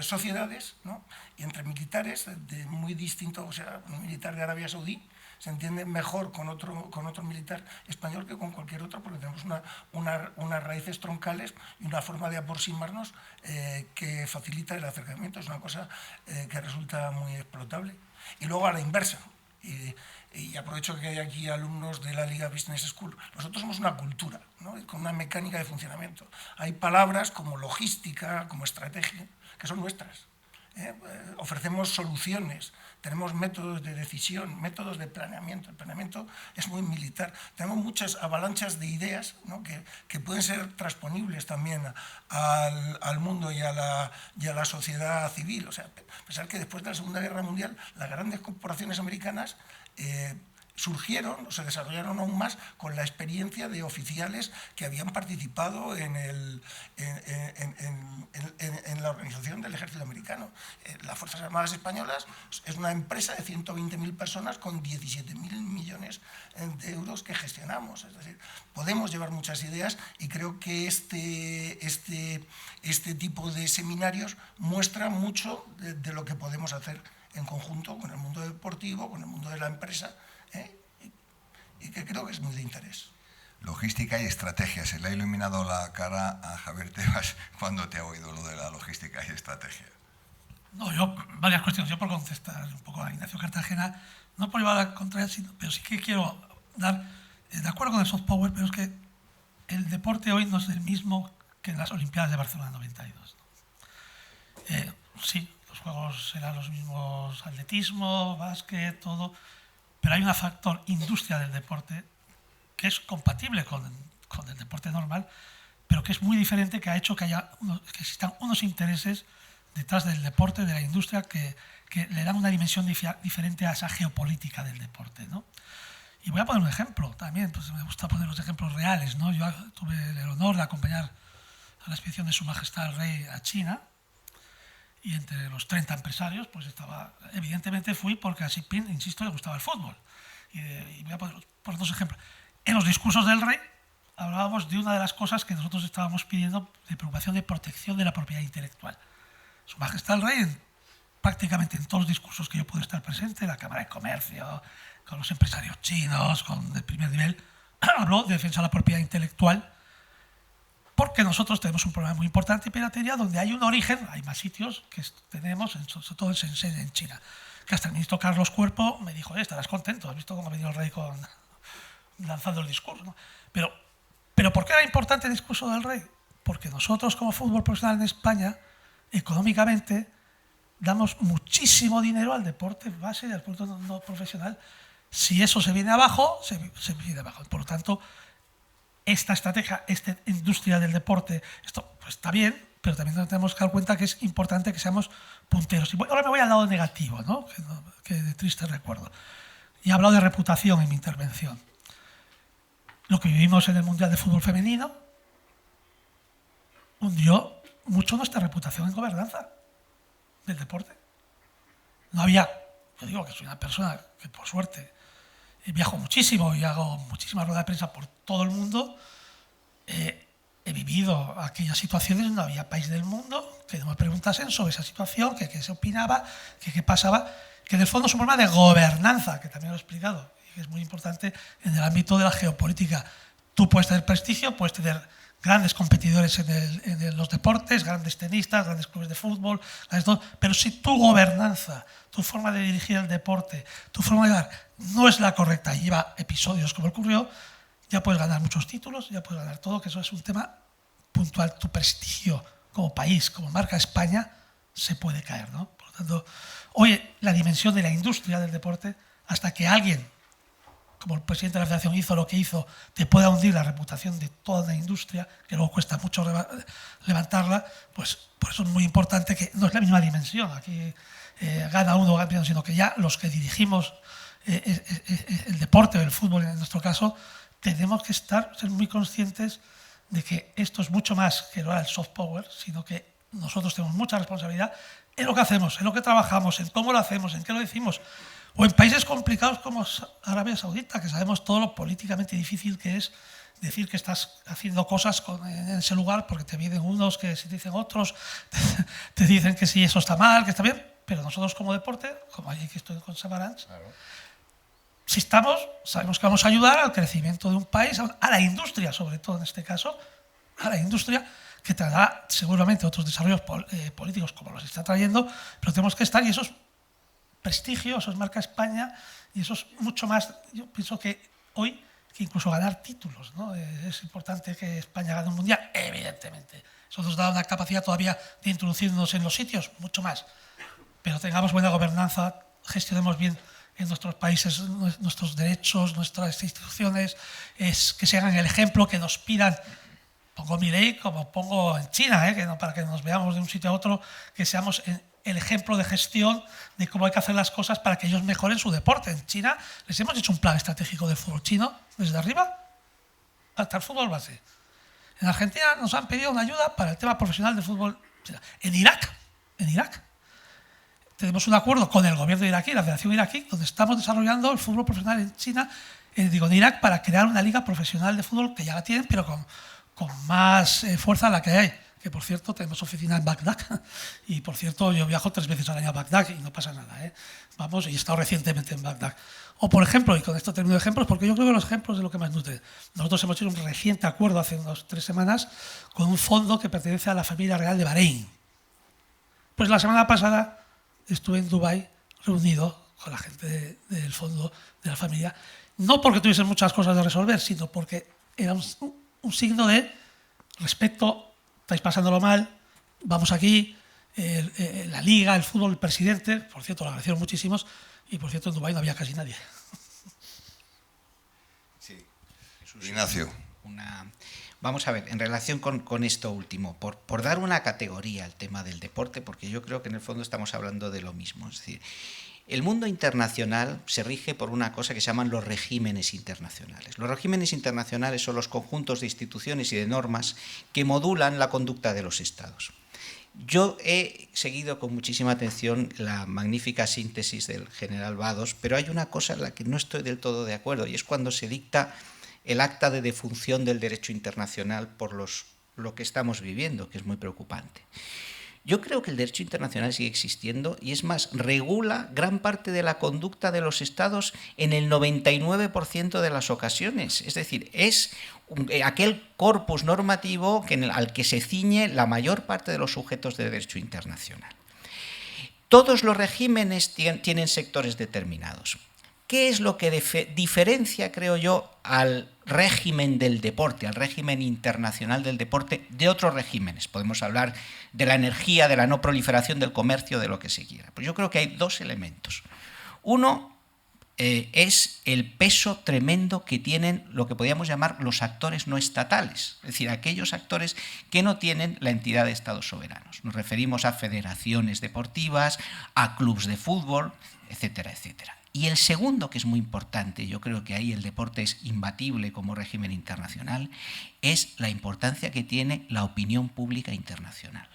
sociedades, ¿no? Y entre militares de muy distintos, o sea, un militar de Arabia Saudí se entiende mejor con otro militar español que con cualquier otro, porque tenemos unas raíces troncales y una forma de aproximarnos que facilita el acercamiento. Es una cosa que resulta muy explotable. Y luego a la inversa, y aprovecho que hay aquí alumnos de la Liga Business School, nosotros somos una cultura, ¿no? Con una mecánica de funcionamiento. Hay palabras como logística, como estrategia, que son nuestras. Ofrecemos soluciones, tenemos métodos de decisión, métodos de planeamiento. El planeamiento es muy militar. Tenemos muchas avalanchas de ideas, ¿no? que pueden ser transponibles también al mundo y a la sociedad civil. O sea, pensar que después de la Segunda Guerra Mundial las grandes corporaciones americanas surgieron o se desarrollaron aún más con la experiencia de oficiales que habían participado en la organización del ejército americano. Las Fuerzas Armadas Españolas es una empresa de 120.000 personas con 17.000 millones de euros que gestionamos. Es decir, podemos llevar muchas ideas y creo que este tipo de seminarios muestra mucho de lo que podemos hacer en conjunto con el mundo deportivo, con el mundo de la empresa, y que creo que es muy de interés. Logística y estrategia. Se le ha iluminado la cara a Javier Tebas cuando te ha oído lo de la logística y estrategia. No, varias cuestiones. Yo, por contestar un poco a Ignacio Cartagena, no por llevar a la contraria, pero sí que quiero dar, de acuerdo con el soft power, pero es que el deporte hoy no es el mismo que en las Olimpiadas de Barcelona 92. Sí, los juegos serán los mismos, atletismo, básquet, todo, pero hay un factor industria del deporte que es compatible con el deporte normal, pero que es muy diferente, que ha hecho que existan unos intereses detrás del deporte, de la industria, que le dan una dimensión diferente a esa geopolítica del deporte, ¿no? Y voy a poner un ejemplo también, pues me gusta poner los ejemplos reales, ¿no? Yo tuve el honor de acompañar a la expedición de Su Majestad el Rey a China, y entre los 30 empresarios, pues estaba, evidentemente fui porque a Xi Jinping, insisto, le gustaba el fútbol. Y voy a poner dos ejemplos. En los discursos del rey hablábamos de una de las cosas que nosotros estábamos pidiendo, de preocupación de protección de la propiedad intelectual. Su Majestad el Rey, prácticamente en todos los discursos que yo pude estar presente, la Cámara de Comercio, con los empresarios chinos, con el primer nivel, habló de defensa de la propiedad intelectual, porque nosotros tenemos un problema muy importante de piratería, donde hay un origen, hay más sitios que tenemos, sobre todo en Shenzhen, en China, que hasta el ministro Carlos Cuerpo me dijo, estarás contento, has visto cómo ha venido el rey lanzando el discurso, ¿no? Pero ¿por qué era importante el discurso del rey? Porque nosotros, como fútbol profesional en España, económicamente, damos muchísimo dinero al deporte base y al deporte no profesional. Si eso se viene abajo, se viene abajo. Por lo tanto, esta estrategia, esta industria del deporte, esto pues, está bien, pero también tenemos que dar cuenta que es importante que seamos punteros. Y ahora me voy al lado negativo, ¿no? Que de triste recuerdo. Y he hablado de reputación en mi intervención. Lo que vivimos en el Mundial de Fútbol Femenino hundió mucho nuestra reputación en gobernanza del deporte. No había, yo digo que soy una persona que por suerte viajo muchísimo y hago muchísimas ruedas de prensa por todo el mundo. He vivido aquellas situaciones, no había país del mundo que no me preguntasen sobre esa situación, que qué se opinaba, que qué pasaba, que en el fondo es un problema de gobernanza, que también lo he explicado, y que es muy importante en el ámbito de la geopolítica. Tú puedes tener prestigio, puedes tener grandes competidores en los deportes, grandes tenistas, grandes clubes de fútbol, pero si tu gobernanza, tu forma de dirigir el deporte, tu forma de dar no es la correcta y lleva episodios como ocurrió, ya puedes ganar muchos títulos, ya puedes ganar todo, que eso es un tema puntual. Tu prestigio como país, como marca España, se puede caer, ¿no? Por lo tanto, hoy la dimensión de la industria del deporte, hasta que alguien, como el presidente de la Federación hizo lo que hizo, te pueda hundir la reputación de toda una industria, que luego cuesta mucho levantarla, pues por eso es muy importante que no es la misma dimensión. Aquí gana uno, gana, sino que ya los que dirigimos el deporte o el fútbol en nuestro caso, tenemos que ser muy conscientes de que esto es mucho más que no era el soft power, sino que nosotros tenemos mucha responsabilidad en lo que hacemos, en lo que trabajamos, en cómo lo hacemos, en qué lo decimos. O en países complicados como Arabia Saudita, que sabemos todo lo políticamente difícil que es decir que estás haciendo cosas en ese lugar, porque te vienen unos que se dicen otros, te dicen que sí, eso está mal, que está bien, pero nosotros como deporte, como allí que estoy con Samarans, claro, si estamos, sabemos que vamos a ayudar al crecimiento de un país, a la industria, sobre todo en este caso, a la industria, que traerá seguramente otros desarrollos políticos como los está trayendo, pero tenemos que estar, y eso es prestigio, eso es marca España, y eso es mucho más, yo pienso que hoy, que incluso ganar títulos, ¿no? Es importante que España gane un mundial, evidentemente. Eso nos da una capacidad todavía de introducirnos en los sitios, mucho más. Pero tengamos buena gobernanza, gestionemos bien en nuestros países nuestros derechos, nuestras instituciones, es que se hagan el ejemplo, que nos pidan, pongo mi ley como pongo en China, que no, para que nos veamos de un sitio a otro, que seamos el ejemplo de gestión de cómo hay que hacer las cosas para que ellos mejoren su deporte. En China les hemos hecho un plan estratégico del fútbol chino, desde arriba hasta el fútbol base. En Argentina nos han pedido una ayuda para el tema profesional del fútbol. En Irak, tenemos un acuerdo con el gobierno iraquí, la Federación iraquí, donde estamos desarrollando el fútbol profesional en China, en Irak, para crear una liga profesional de fútbol que ya la tienen, pero con más fuerza la que hay. Que por cierto tenemos oficina en Bagdad y por cierto yo viajo 3 veces al año a Bagdad y no pasa nada, vamos, y he estado recientemente en Bagdad. O por ejemplo, y con esto termino de ejemplos, porque yo creo que los ejemplos es lo que más nutre. Nosotros hemos hecho un reciente acuerdo hace unas 3 semanas con un fondo que pertenece a la familia real de Bahrein. Pues la semana pasada estuve en Dubái reunido con la gente del fondo de la familia, no porque tuviesen muchas cosas de resolver, sino porque era un signo de respeto. Estáis pasándolo mal, vamos aquí, la liga, el fútbol, el presidente, por cierto, lo agradecieron muchísimos, y por cierto en Dubái no había casi nadie. Sí, Ignacio. Vamos a ver, en relación con esto último, por dar una categoría al tema del deporte, porque yo creo que en el fondo estamos hablando de lo mismo, es decir, el mundo internacional se rige por una cosa que se llaman los regímenes internacionales. Los regímenes internacionales son los conjuntos de instituciones y de normas que modulan la conducta de los Estados. Yo he seguido con muchísima atención la magnífica síntesis del general Vados, pero hay una cosa en la que no estoy del todo de acuerdo, y es cuando se dicta el acta de defunción del derecho internacional por lo que estamos viviendo, que es muy preocupante. Yo creo que el derecho internacional sigue existiendo y, es más, regula gran parte de la conducta de los Estados en el 99% de las ocasiones. Es decir, es aquel corpus normativo al que se ciñe la mayor parte de los sujetos de derecho internacional. Todos los regímenes tienen sectores determinados. ¿Qué es lo que diferencia, creo yo, al régimen del deporte, al régimen internacional del deporte de otros regímenes? Podemos hablar de la energía, de la no proliferación del comercio, de lo que se quiera. Pues yo creo que hay 2 elementos. Uno, es el peso tremendo que tienen lo que podríamos llamar los actores no estatales, es decir, aquellos actores que no tienen la entidad de estados soberanos. Nos referimos a federaciones deportivas, a clubes de fútbol, etcétera, etcétera. Y el segundo, que es muy importante, yo creo que ahí el deporte es imbatible como régimen internacional, es la importancia que tiene la opinión pública internacional.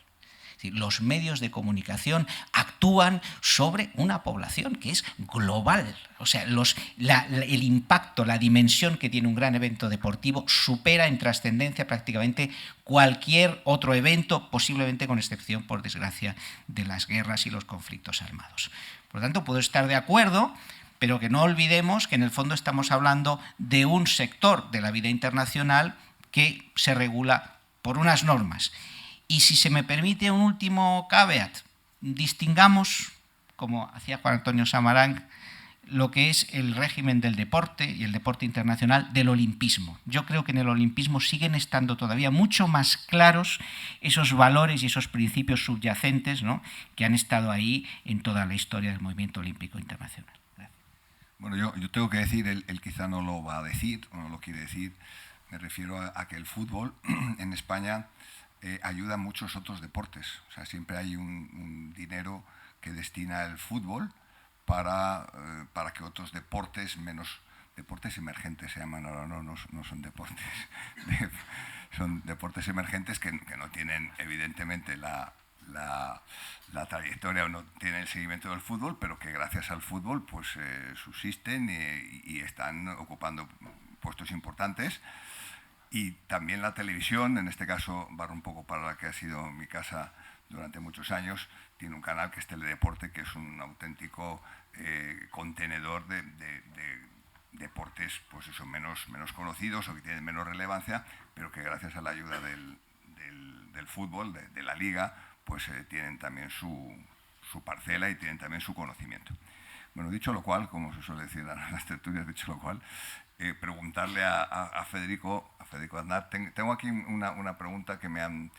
Los medios de comunicación actúan sobre una población que es global. O sea, el impacto, la dimensión que tiene un gran evento deportivo supera en trascendencia prácticamente cualquier otro evento, posiblemente con excepción, por desgracia, de las guerras y los conflictos armados. Por lo tanto, puedo estar de acuerdo, pero que no olvidemos que en el fondo estamos hablando de un sector de la vida internacional que se regula por unas normas. Y si se me permite un último caveat, distingamos, como hacía Juan Antonio Samarán, lo que es el régimen del deporte y el deporte internacional del olimpismo. Yo creo que en el olimpismo siguen estando todavía mucho más claros esos valores y esos principios subyacentes, ¿no?, que han estado ahí en toda la historia del movimiento olímpico internacional. Gracias. Bueno, yo tengo que decir, él quizá no lo va a decir, o no lo quiere decir, me refiero a que el fútbol en España ayuda a muchos otros deportes. O sea, siempre hay un dinero que destina el fútbol para que otros deportes, menos deportes emergentes se llaman ahora, no son deportes, son deportes emergentes que no tienen evidentemente la trayectoria o no tienen el seguimiento del fútbol, pero que gracias al fútbol pues subsisten y están ocupando puestos importantes. Y también la televisión, en este caso barro un poco para la que ha sido mi casa durante muchos años, tiene un canal que es Teledeporte, que es un auténtico contenedor de deportes pues eso, menos conocidos o que tienen menos relevancia, pero que gracias a la ayuda del fútbol, de la liga, pues tienen también su parcela y tienen también su conocimiento. Bueno, dicho lo cual, como se suele decir en las tertulias, dicho lo cual, preguntarle a Federico Aznar. Tengo aquí una pregunta que me han,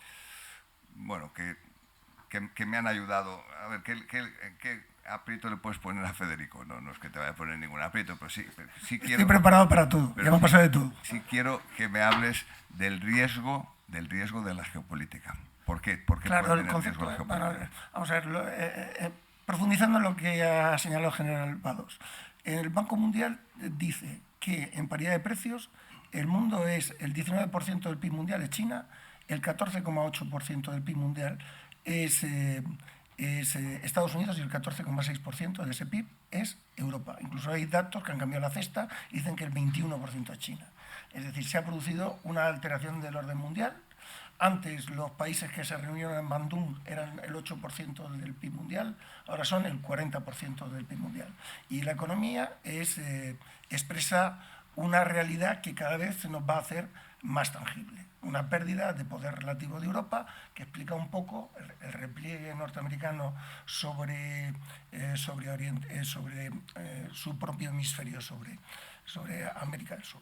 bueno, que me han ayudado. A ver, ¿qué aprieto le puedes poner a Federico? No es que te vaya a poner ningún aprieto, pero sí quiero... Estoy preparado para todo, ya me ha pasado de todo. Sí quiero que me hables del riesgo de la geopolítica. ¿Por qué? ¿Por qué claro, puede el tener concepto, riesgo la geopolítica? vamos a ver, profundizando en lo que ha señalado el general Vados. El Banco Mundial dice que en paridad de precios el mundo es el 19% del PIB mundial es China, el 14,8% del PIB mundial es Estados Unidos y el 14,6% de ese PIB es Europa. Incluso hay datos que han cambiado la cesta y dicen que el 21% es China. Es decir, se ha producido una alteración del orden mundial. Antes los países que se reunieron en Bandung eran el 8% del PIB mundial, ahora son el 40% del PIB mundial. Y la economía expresa una realidad que cada vez se nos va a hacer más tangible. Una pérdida de poder relativo de Europa que explica un poco el repliegue norteamericano sobre su propio hemisferio, sobre América del Sur.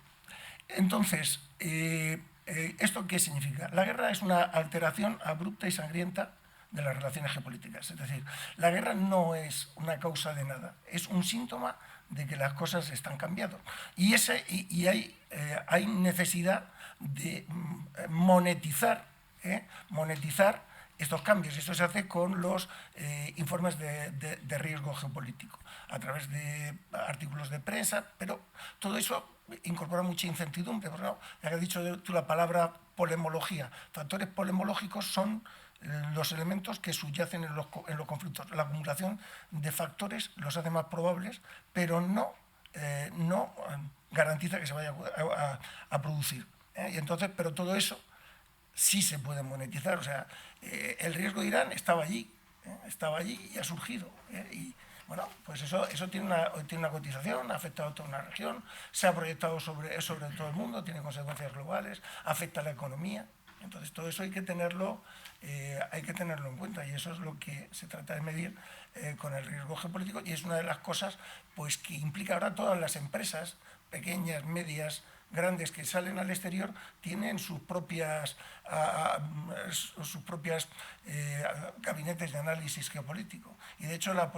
Entonces, ¿esto qué significa? La guerra es una alteración abrupta y sangrienta de las relaciones geopolíticas. Es decir, la guerra no es una causa de nada, es un síntoma de que las cosas están cambiando. Y hay necesidad de monetizar estos cambios. Esto se hace con los informes de riesgo geopolítico, a través de artículos de prensa, pero todo eso incorpora mucha incertidumbre. Porque, no, ya que has dicho tú la palabra polemología, factores polemológicos son los elementos que subyacen en los conflictos. La acumulación de factores los hace más probables, pero no garantiza que se vaya a producir. Y entonces, pero todo eso sí se puede monetizar. O sea, el riesgo de Irán estaba allí y ha surgido. Y bueno, pues eso tiene una cotización, ha afectado a toda una región, se ha proyectado sobre todo el mundo, tiene consecuencias globales, afecta a la economía. Entonces, todo eso hay que tenerlo en cuenta, y eso es lo que se trata de medir con el riesgo geopolítico, y es una de las cosas pues, que implica ahora todas las empresas, pequeñas, medias, grandes que salen al exterior tienen sus propias gabinetes de análisis geopolítico. Y de hecho la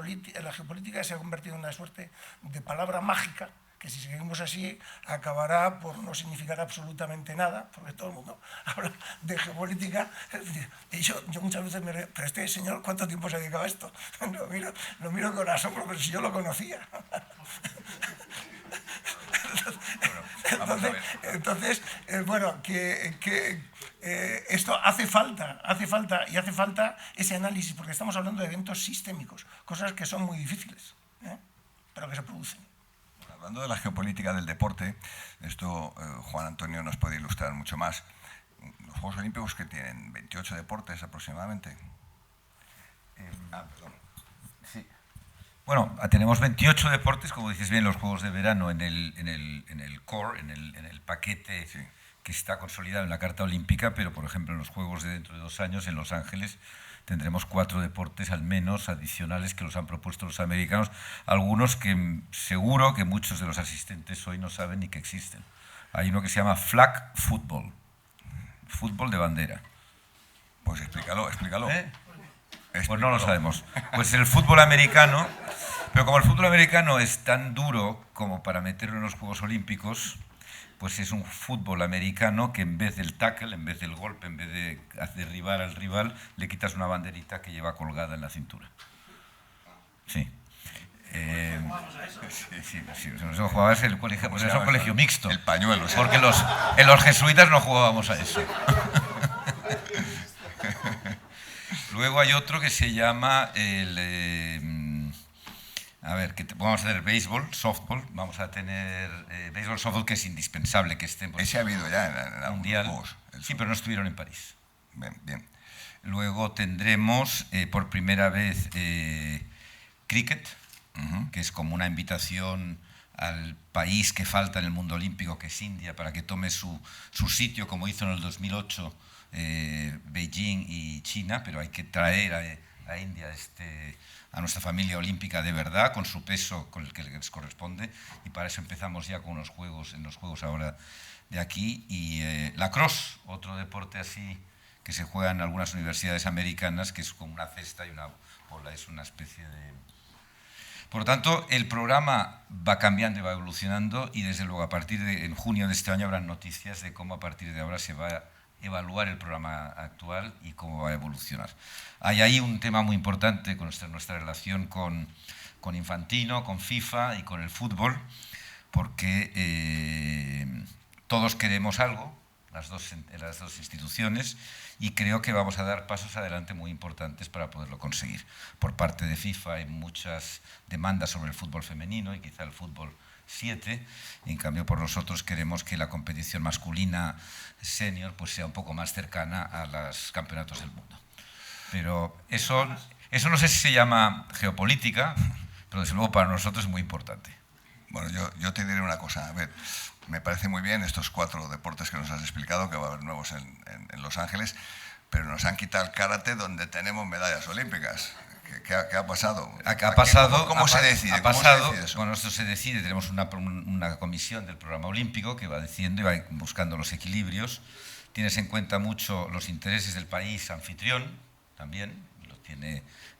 geopolítica se ha convertido en una suerte de palabra mágica que si seguimos así acabará por no significar absolutamente nada, porque todo el mundo habla de geopolítica. Y yo muchas veces pero este señor, ¿cuánto tiempo se ha dedicado a esto? Lo miro con asombro, pero si yo lo conocía. Entonces, bueno, esto hace falta ese análisis, porque estamos hablando de eventos sistémicos, cosas que son muy difíciles, pero que se producen. Hablando de la geopolítica del deporte, esto Juan Antonio nos puede ilustrar mucho más. Los Juegos Olímpicos, que tienen 28 deportes aproximadamente. Perdón. Sí. Bueno, tenemos 28 deportes, como dices bien, los Juegos de Verano en el core, en el paquete sí, que está consolidado en la Carta Olímpica, pero por ejemplo en los Juegos de dentro de 2 años en Los Ángeles tendremos 4 deportes al menos adicionales que los han propuesto los americanos, algunos que seguro que muchos de los asistentes hoy no saben ni que existen. Hay uno que se llama flag football, fútbol de bandera. Pues explícalo. Pues no lo sabemos. Pues el fútbol americano, pero como el fútbol americano es tan duro como para meterlo en los Juegos Olímpicos, pues es un fútbol americano que en vez del tackle, en vez del golpe, en vez de derribar al rival, le quitas una banderita que lleva colgada en la cintura. Sí. Sí, nosotros jugábamos en el colegio, pues es un colegio mixto. El pañuelo. Porque en los jesuitas no jugábamos a eso. Luego hay otro que se llama vamos a tener béisbol, softball, vamos a tener béisbol, softball, que es indispensable que estén. Ese ha habido ya en el mundial. Juegos. Sí, pero no estuvieron en París. Bien. Luego tendremos por primera vez cricket, que es como una invitación al país que falta en el mundo olímpico, que es India, para que tome su sitio, como hizo en el 2008 Beijing y China, pero hay que traer a India a nuestra familia olímpica de verdad, con su peso con el que les corresponde, y para eso empezamos ya con en los juegos ahora de aquí. Y lacrosse, otro deporte así que se juega en algunas universidades americanas, que es como una cesta y una bola, es una especie de... Por lo tanto, el programa va cambiando y va evolucionando, y desde luego a partir en junio de este año habrán noticias de cómo a partir de ahora se va a evaluar el programa actual y cómo va a evolucionar. Hay ahí un tema muy importante con nuestra relación con Infantino, con FIFA y con el fútbol, porque todos queremos algo, las dos instituciones, y creo que vamos a dar pasos adelante muy importantes para poderlo conseguir. Por parte de FIFA hay muchas demandas sobre el fútbol femenino y quizá el fútbol 7, en cambio por nosotros queremos que la competición masculina senior pues sea un poco más cercana a los campeonatos del mundo. Pero eso no sé si se llama geopolítica, pero desde luego para nosotros es muy importante. Bueno, yo te diré una cosa, a ver, me parece muy bien estos 4 deportes que nos has explicado, que va a haber nuevos en Los Ángeles, pero nos han quitado el karate donde tenemos medallas olímpicas. ¿Qué ha pasado? ¿Cómo se decide? Bueno, esto se decide, tenemos una comisión del programa olímpico que va decidiendo y va buscando los equilibrios. Tienes en cuenta mucho los intereses del país anfitrión, también,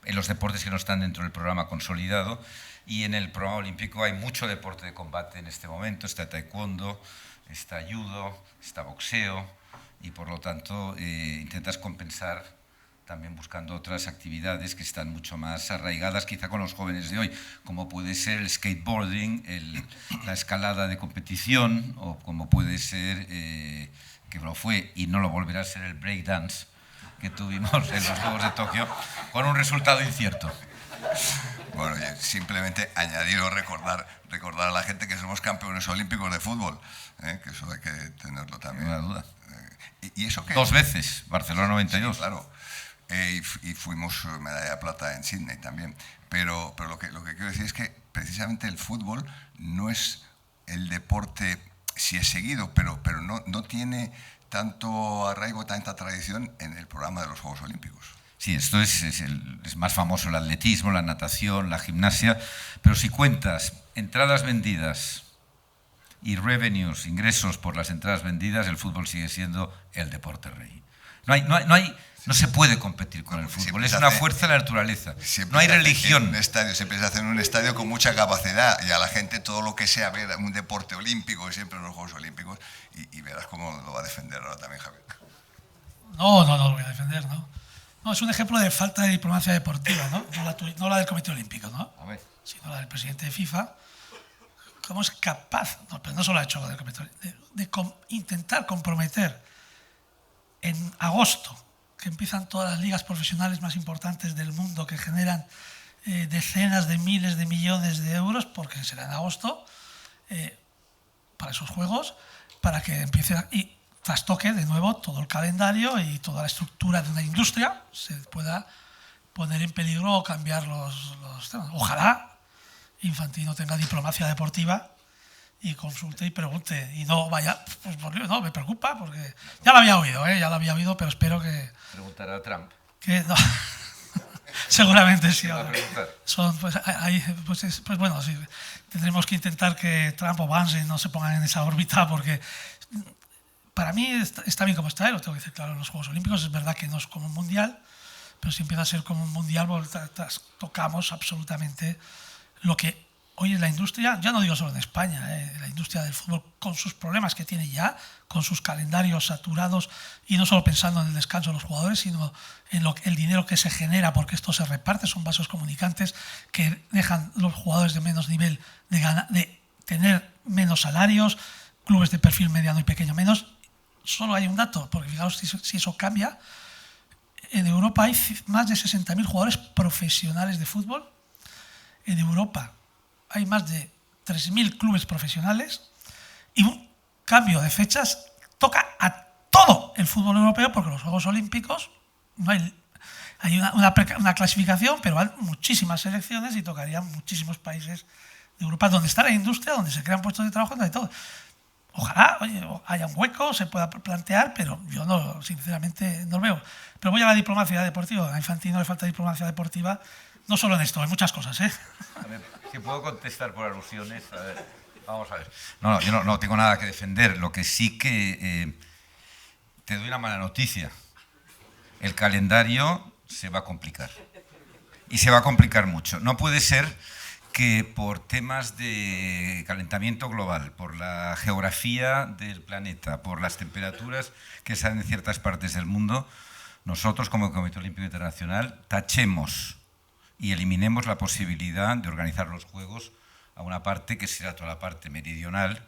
en los deportes que no están dentro del programa consolidado, y en el programa olímpico hay mucho deporte de combate en este momento, está taekwondo, está judo, está boxeo, y por lo tanto intentas compensar también buscando otras actividades que están mucho más arraigadas quizá con los jóvenes de hoy, como puede ser el skateboarding, la escalada de competición, o como puede ser, que lo fue y no lo volverá a ser, el breakdance que tuvimos en los Juegos de Tokio, con un resultado incierto. Bueno, simplemente añadir o recordar a la gente que somos campeones olímpicos de fútbol, que eso hay que tenerlo también. No hay duda. ¿Y eso qué? 2 veces, Barcelona 92. Sí, claro. Y fuimos medalla de plata en Sydney también. Pero lo que quiero decir es que precisamente el fútbol no es el deporte, sí es seguido, pero no tiene tanto arraigo, tanta tradición en el programa de los Juegos Olímpicos. Sí, esto es más famoso el atletismo, la natación, la gimnasia, pero si cuentas entradas vendidas y revenues, ingresos por las entradas vendidas, el fútbol sigue siendo el deporte rey. No se puede competir con el fútbol, es una fuerza de la naturaleza. No hay religión. Siempre se hace en un estadio con mucha capacidad y a la gente todo lo que sea ver un deporte olímpico, siempre en los Juegos Olímpicos, y verás cómo lo va a defender ahora también Javier. No lo voy a defender, ¿no? No, es un ejemplo de falta de diplomacia deportiva, ¿no? No la del Comité Olímpico, ¿no? Sino la del presidente de FIFA. ¿Cómo es capaz, pero no solo ha hecho del Comité Olímpico, de intentar comprometer en agosto, que empiezan todas las ligas profesionales más importantes del mundo, que generan decenas de miles de millones de euros, porque será en agosto, para esos juegos, para que empiece y trastoque de nuevo todo el calendario y toda la estructura de una industria, se pueda poner en peligro o cambiar los temas. Ojalá Infantino tenga diplomacia deportiva y consulte y pregunte y no vaya, pues no, me preocupa porque ya lo había oído, pero espero que... Preguntará a Trump. Que no. Seguramente sí. Pues bueno, sí, tendremos que intentar que Trump o Vance no se pongan en esa órbita porque para mí está bien como está, lo tengo que decir claro, en los Juegos Olímpicos es verdad que no es como un mundial, pero si empieza a ser como un mundial tocamos absolutamente lo que hoy es la industria, ya no digo solo en España, la industria del fútbol con sus problemas que tiene ya, con sus calendarios saturados y no solo pensando en el descanso de los jugadores, sino en el dinero que se genera porque esto se reparte, son vasos comunicantes que dejan los jugadores de menos nivel de tener menos salarios, clubes de perfil mediano y pequeño menos. Solo hay un dato, porque fijaos si eso cambia. En Europa hay más de 60.000 jugadores profesionales de fútbol. En Europa hay más de 3.000 clubes profesionales y un cambio de fechas toca a todo el fútbol europeo porque los Juegos Olímpicos no hay una clasificación, pero hay muchísimas selecciones y tocarían muchísimos países de Europa donde está la industria, donde se crean puestos de trabajo, donde todo. Ojalá haya un hueco, se pueda plantear, pero yo no, sinceramente no lo veo. Pero voy a la diplomacia deportiva. A Infantino le falta diplomacia deportiva, no solo en esto, en muchas cosas. A ver, si puedo contestar por alusiones. A ver, vamos a ver. No, yo no tengo nada que defender. Lo que sí que te doy una mala noticia. El calendario se va a complicar. Y se va a complicar mucho. No puede ser que por temas de calentamiento global, por la geografía del planeta, por las temperaturas que salen en ciertas partes del mundo, nosotros como Comité Olímpico Internacional tachemos y eliminemos la posibilidad de organizar los Juegos a una parte que será toda la parte meridional,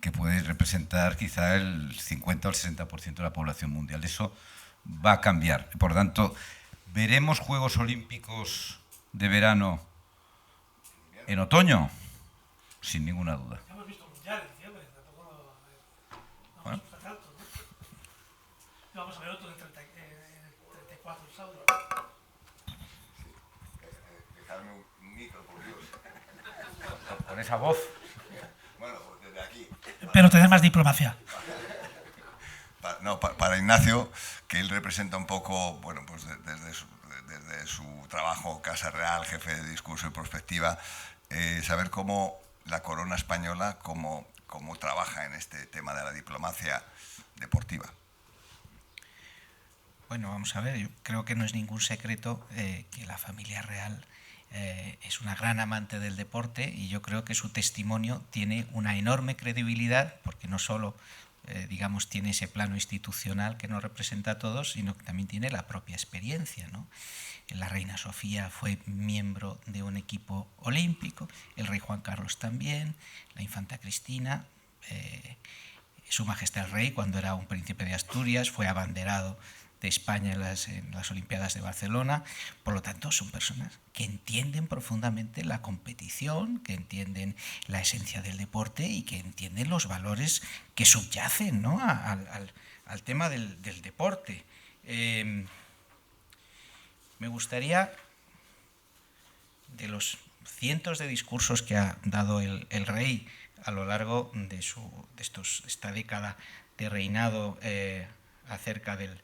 que puede representar quizá el 50 o el 60% de la población mundial. Eso va a cambiar. Por tanto, veremos Juegos Olímpicos de verano en otoño, sin ninguna duda. Hemos visto mundial en diciembre, tampoco vamos a tanto, ¿no? Vamos a ver otro de 34 el sábado. Dejarme un micro, por Dios. Con esa voz. Bueno, pues desde aquí. Pero tener más diplomacia. Para Ignacio, que él representa un poco, bueno, pues desde su trabajo Casa Real, jefe de discurso y prospectiva, saber cómo la corona española, cómo trabaja en este tema de la diplomacia deportiva. Bueno, vamos a ver, yo creo que no es ningún secreto que la familia real es una gran amante del deporte y yo creo que su testimonio tiene una enorme credibilidad porque no solo digamos, tiene ese plano institucional que nos representa a todos, sino que también tiene la propia experiencia, ¿no? La reina Sofía fue miembro de un equipo olímpico, el rey Juan Carlos también, la infanta Cristina, su majestad el rey, cuando era un príncipe de Asturias, fue abanderado de España en las Olimpiadas de Barcelona. Por lo tanto, son personas que entienden profundamente la competición, que entienden la esencia del deporte y que entienden los valores que subyacen, ¿no? al tema del deporte. Me gustaría, de los cientos de discursos que ha dado el rey a lo largo de esta década de reinado acerca del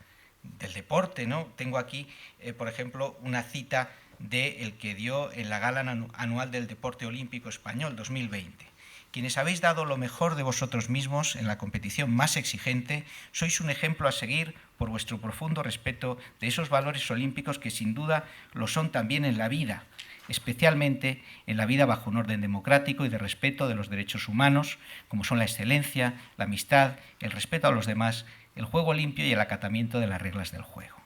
deporte, ¿no? Tengo aquí, por ejemplo, una cita del que dio en la Gala Anual del Deporte Olímpico Español 2020. Quienes habéis dado lo mejor de vosotros mismos en la competición más exigente, sois un ejemplo a seguir por vuestro profundo respeto de esos valores olímpicos que sin duda lo son también en la vida, especialmente en la vida bajo un orden democrático y de respeto de los derechos humanos, como son la excelencia, la amistad, el respeto a los demás, el juego limpio y el acatamiento de las reglas del juego.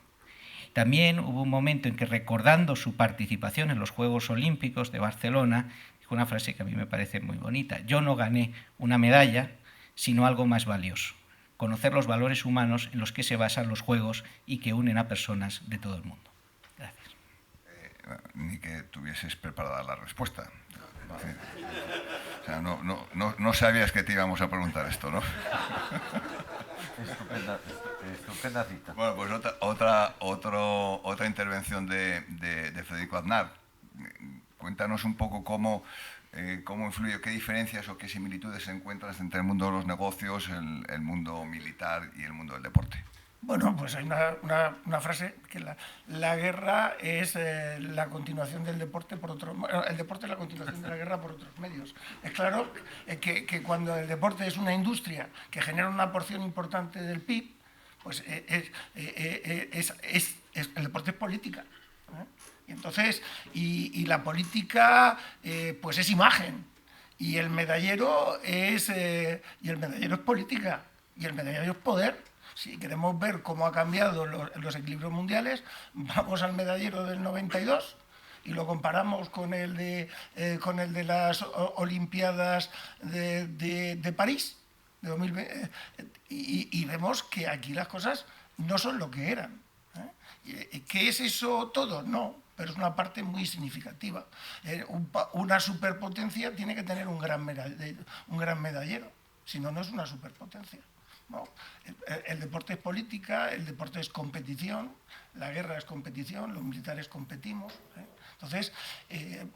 También hubo un momento en que, recordando su participación en los Juegos Olímpicos de Barcelona, dijo una frase que a mí me parece muy bonita: yo no gané una medalla, sino algo más valioso: conocer los valores humanos en los que se basan los Juegos y que unen a personas de todo el mundo. Gracias. Ni que tuvieses preparada la respuesta. O sea, no sabías que te íbamos a preguntar esto, ¿no? Estupenda cita. Bueno, pues otra intervención de Federico Aznar. Cuéntanos un poco cómo influye, qué diferencias o qué similitudes encuentras entre el mundo de los negocios, el mundo militar y el mundo del deporte. Bueno, pues hay una frase que la guerra es la continuación del deporte por otro, el deporte es la continuación de la guerra por otros medios. Es claro que cuando el deporte es una industria que genera una porción importante del PIB, pues el deporte es política, ¿eh? Y entonces, y la política pues es imagen, y el medallero es política, y el medallero es poder. Si queremos ver cómo ha cambiado los equilibrios mundiales, vamos al medallero del 92 y lo comparamos con el de las Olimpiadas de París de 2020, y vemos que aquí las cosas no son lo que eran, ¿eh? ¿Qué es eso todo? No, pero es una parte muy significativa. Una superpotencia tiene que tener un gran medallero, si no, no es una superpotencia. No, el deporte es política, el deporte es competición, la guerra es competición, los militares competimos, ¿eh? Entonces,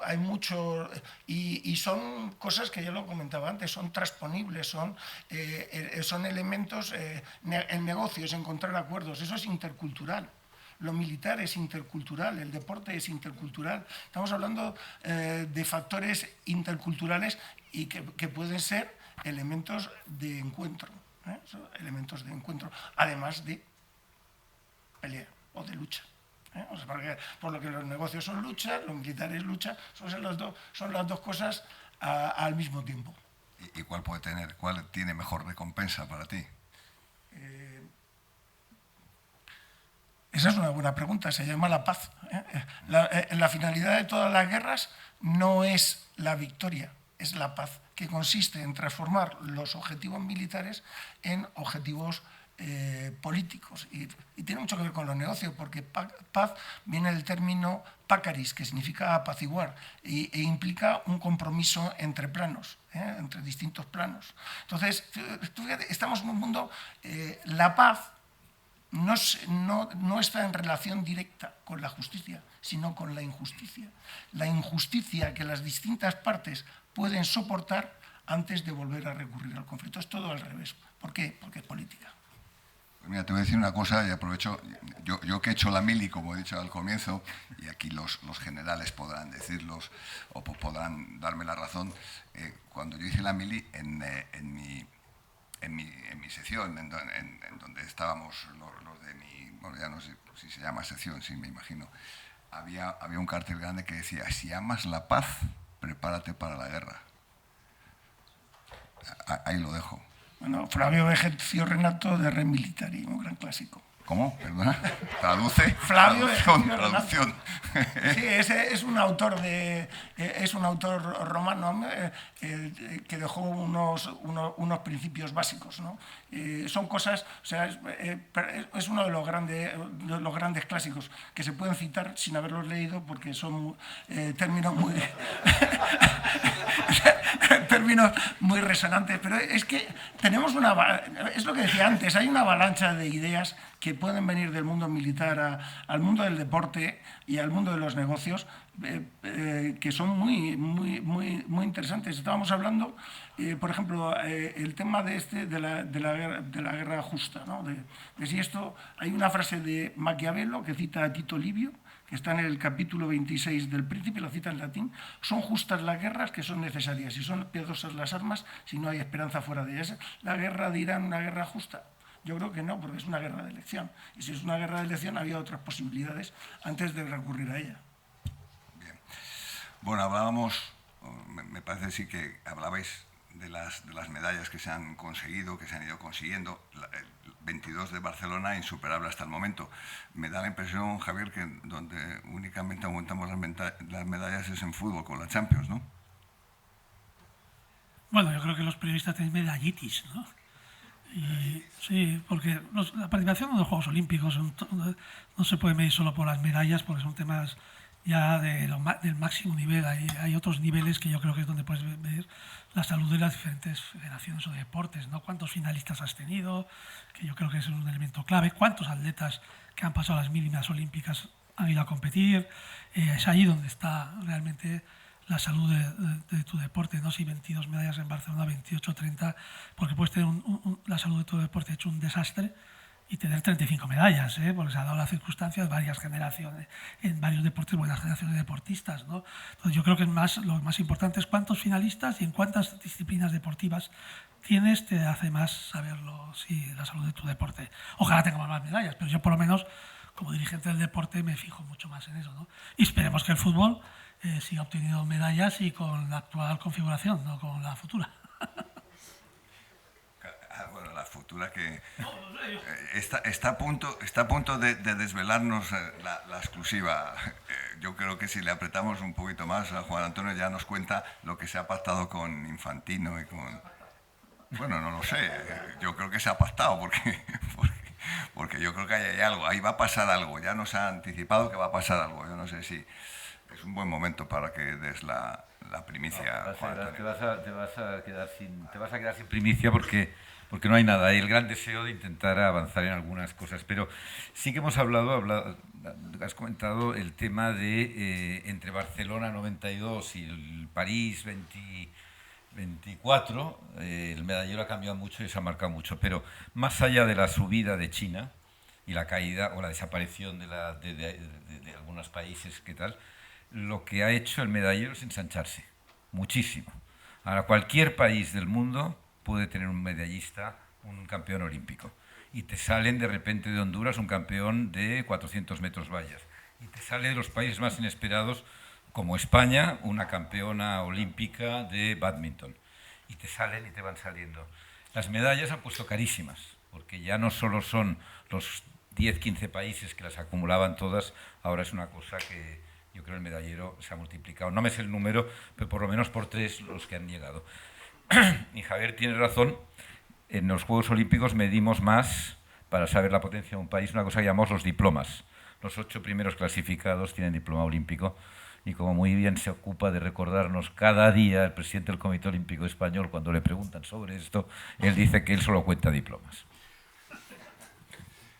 hay mucho, y son cosas que yo lo comentaba antes, son transponibles, son elementos, el negocio es encontrar acuerdos, eso es intercultural. Lo militar es intercultural, el deporte es intercultural. Estamos hablando de factores interculturales y que pueden ser elementos de encuentro. Son elementos de encuentro, además de pelea o de lucha. O sea, por lo que los negocios son lucha, los militares lucha, son las dos cosas al mismo tiempo. ¿Y cuál tiene mejor recompensa para ti? Esa es una buena pregunta, se llama la paz. La finalidad de todas las guerras no es la victoria, es la paz, que consiste en transformar los objetivos militares en objetivos políticos. Y tiene mucho que ver con los negocios, porque paz viene del término pacaris, que significa apaciguar, e implica un compromiso entre planos, entre distintos planos. Entonces, estamos en un mundo, la paz no está en relación directa con la justicia, sino con la injusticia. La injusticia que las distintas partes pueden soportar antes de volver a recurrir al conflicto. Es todo al revés. ¿Por qué? Porque es política. Pues mira, te voy a decir una cosa y aprovecho. Yo que he hecho la mili, como he dicho al comienzo, y aquí los generales podrán decirlos o podrán darme la razón, cuando yo hice la mili en mi sección, en donde estábamos los de mi, bueno, ya no sé si se llama sección, sí, me imagino, había un cartel grande que decía: si amas la paz, prepárate para la guerra. Ahí lo dejo. Bueno, Flavio Vegecio Renato de Re Militari, un gran clásico. ¿Cómo? Perdona. Traduce. Flavio Traducción. Sí, es un autor romano que dejó unos principios básicos, ¿no? Son cosas, o sea, es uno de los grandes clásicos que se pueden citar sin haberlos leído, porque son términos muy resonantes, pero es que tenemos es lo que decía antes, hay una avalancha de ideas que pueden venir del mundo militar al mundo del deporte y al mundo de los negocios, que son muy interesantes. Estábamos hablando, por ejemplo, el tema de la guerra justa, ¿no? De si esto, hay una frase de Maquiavelo que cita a Tito Livio, que está en el capítulo 26 del Príncipe, lo cita en latín: son justas las guerras que son necesarias, y son piadosas las armas si no hay esperanza fuera de ellas. ¿La guerra de Irán una guerra justa? Yo creo que no, porque es una guerra de elección. Y si es una guerra de elección, había otras posibilidades antes de recurrir a ella. Bien. Bueno, hablábamos, me parece sí que hablabais de las medallas que se han conseguido, que se han ido consiguiendo. El 22 de Barcelona, insuperable hasta el momento. Me da la impresión, Javier, que donde únicamente aumentamos las medallas es en fútbol, con la Champions, ¿no? Bueno, yo creo que los periodistas tienen medallitis, ¿no? Y, sí, porque la participación en los Juegos Olímpicos no se puede medir solo por las medallas, porque son temas ya del máximo nivel. Hay otros niveles que yo creo que es donde puedes medir la salud de las diferentes federaciones o deportes, ¿no? Cuántos finalistas has tenido, que yo creo que es un elemento clave. Cuántos atletas que han pasado las mínimas olímpicas han ido a competir. Es ahí donde está realmente la salud de tu deporte, no si 22 medallas en Barcelona, 28, 30, porque puedes tener la salud de tu deporte hecho un desastre y tener 35 medallas, porque se ha dado las circunstancias, varias generaciones, en varios deportes, buenas generaciones de deportistas, ¿no? Entonces yo creo que lo más importante es cuántos finalistas y en cuántas disciplinas deportivas tienes, te hace más saberlo, sí, la salud de tu deporte. Ojalá tengamos más medallas, pero yo por lo menos, como dirigente del deporte, me fijo mucho más en eso, ¿no? Y esperemos que el fútbol siga obteniendo medallas y con la actual configuración, no con la futura. Bueno, la futura que está a punto de desvelarnos la exclusiva. Yo creo que si le apretamos un poquito más, a Juan Antonio ya nos cuenta lo que se ha pactado con Infantino y con... Bueno, no lo sé, yo creo que se ha pactado porque yo creo que hay algo, ahí va a pasar algo, ya nos ha anticipado que va a pasar algo. Yo no sé si es un buen momento para que des la primicia. No, Juan Antonio. te vas a quedar sin primicia porque no hay nada. Hay el gran deseo de intentar avanzar en algunas cosas, pero sí que hemos hablado, has comentado el tema de entre Barcelona 92 y el París 24, el medallero ha cambiado mucho y se ha marcado mucho, pero más allá de la subida de China y la caída o la desaparición de algunos países, ¿qué tal? Lo que ha hecho el medallero es ensancharse muchísimo. Ahora, cualquier país del mundo puede tener un medallista, un campeón olímpico. Y te salen de repente de Honduras un campeón de 400 metros vallas. Y te sale de los países más inesperados, como España, una campeona olímpica de bádminton. Y te salen y te van saliendo. Las medallas se han puesto carísimas, porque ya no solo son los 10, 15 países que las acumulaban todas, ahora es una cosa que yo creo el medallero se ha multiplicado. No me sé el número, pero por lo menos por 3 los que han llegado. Y Javier tiene razón, en los Juegos Olímpicos medimos más, para saber la potencia de un país, una cosa que llamamos los diplomas. Los 8 primeros clasificados tienen diploma olímpico, y como muy bien se ocupa de recordarnos cada día el presidente del Comité Olímpico Español, cuando le preguntan sobre esto, él dice que él solo cuenta diplomas.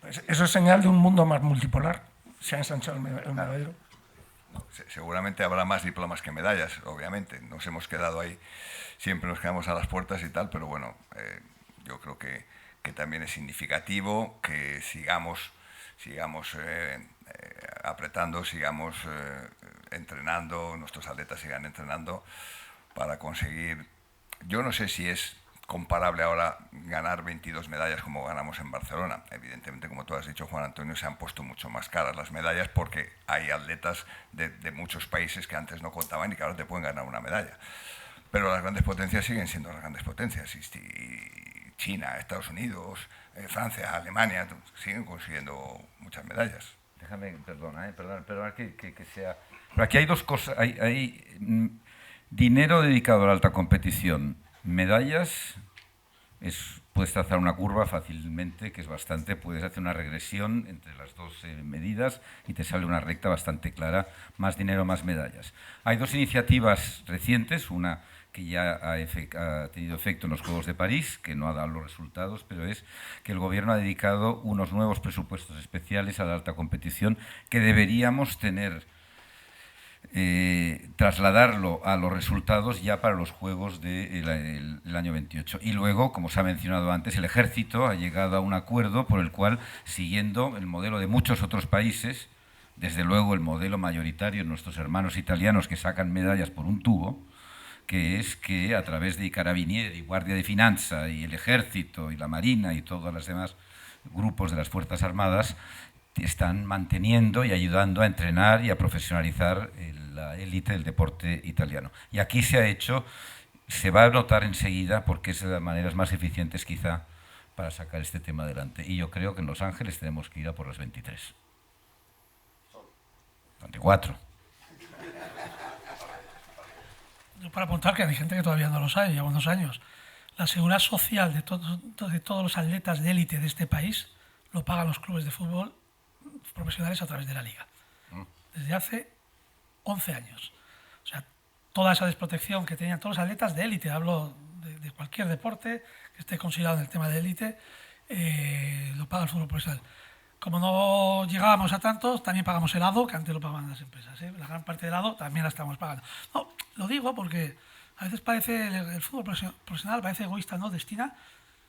Pues eso es señal de un mundo más multipolar. Se ha ensanchado el medallero. No, seguramente habrá más diplomas que medallas, obviamente. Nos hemos quedado ahí, siempre nos quedamos a las puertas y tal, pero bueno, yo creo que también es significativo que sigamos apretando, sigamos entrenando, nuestros atletas sigan entrenando para conseguir... Yo no sé si es comparable ahora ganar 22 medallas como ganamos en Barcelona. Evidentemente, como tú has dicho, Juan Antonio, se han puesto mucho más caras las medallas porque hay atletas de muchos países que antes no contaban y que ahora te pueden ganar una medalla. Pero las grandes potencias siguen siendo las grandes potencias. Y China, Estados Unidos, Francia, Alemania, siguen consiguiendo muchas medallas. Déjame, perdona que sea... Pero aquí hay dos cosas. Hay dinero dedicado a la alta competición. Medallas, puedes trazar una curva fácilmente, que es bastante, puedes hacer una regresión entre las dos medidas y te sale una recta bastante clara, más dinero, más medallas. Hay 2 iniciativas recientes, una que ya ha tenido efecto en los Juegos de París, que no ha dado los resultados, pero es que el Gobierno ha dedicado unos nuevos presupuestos especiales a la alta competición que deberíamos tener, trasladarlo a los resultados ya para los Juegos del año 28. Y luego, como se ha mencionado antes, el Ejército ha llegado a un acuerdo por el cual, siguiendo el modelo de muchos otros países, desde luego el modelo mayoritario en nuestros hermanos italianos que sacan medallas por un tubo, que es que a través de Carabinieri, Guardia de Finanza y el Ejército y la Marina y todos los demás grupos de las Fuerzas Armadas están manteniendo y ayudando a entrenar y a profesionalizar la élite del deporte italiano. Y aquí se ha hecho, se va a notar enseguida porque es de las maneras más eficientes quizá para sacar este tema adelante. Y yo creo que en Los Ángeles tenemos que ir a por las 23. 24. Yo para apuntar que hay gente que todavía no lo sabe, lleva unos años. La seguridad social de todos los atletas de élite de este país lo pagan los clubes de fútbol profesionales a través de la Liga. Desde hace 11 años. O sea, toda esa desprotección que tenían todos los atletas de élite, hablo de cualquier deporte que esté considerado en el tema de élite, lo paga el fútbol profesional. Como no llegábamos a tantos, también pagamos el ADO, que antes lo pagaban las empresas. La gran parte del ADO también la estamos pagando. No, lo digo porque a veces parece el fútbol profesional parece egoísta, ¿no? Destina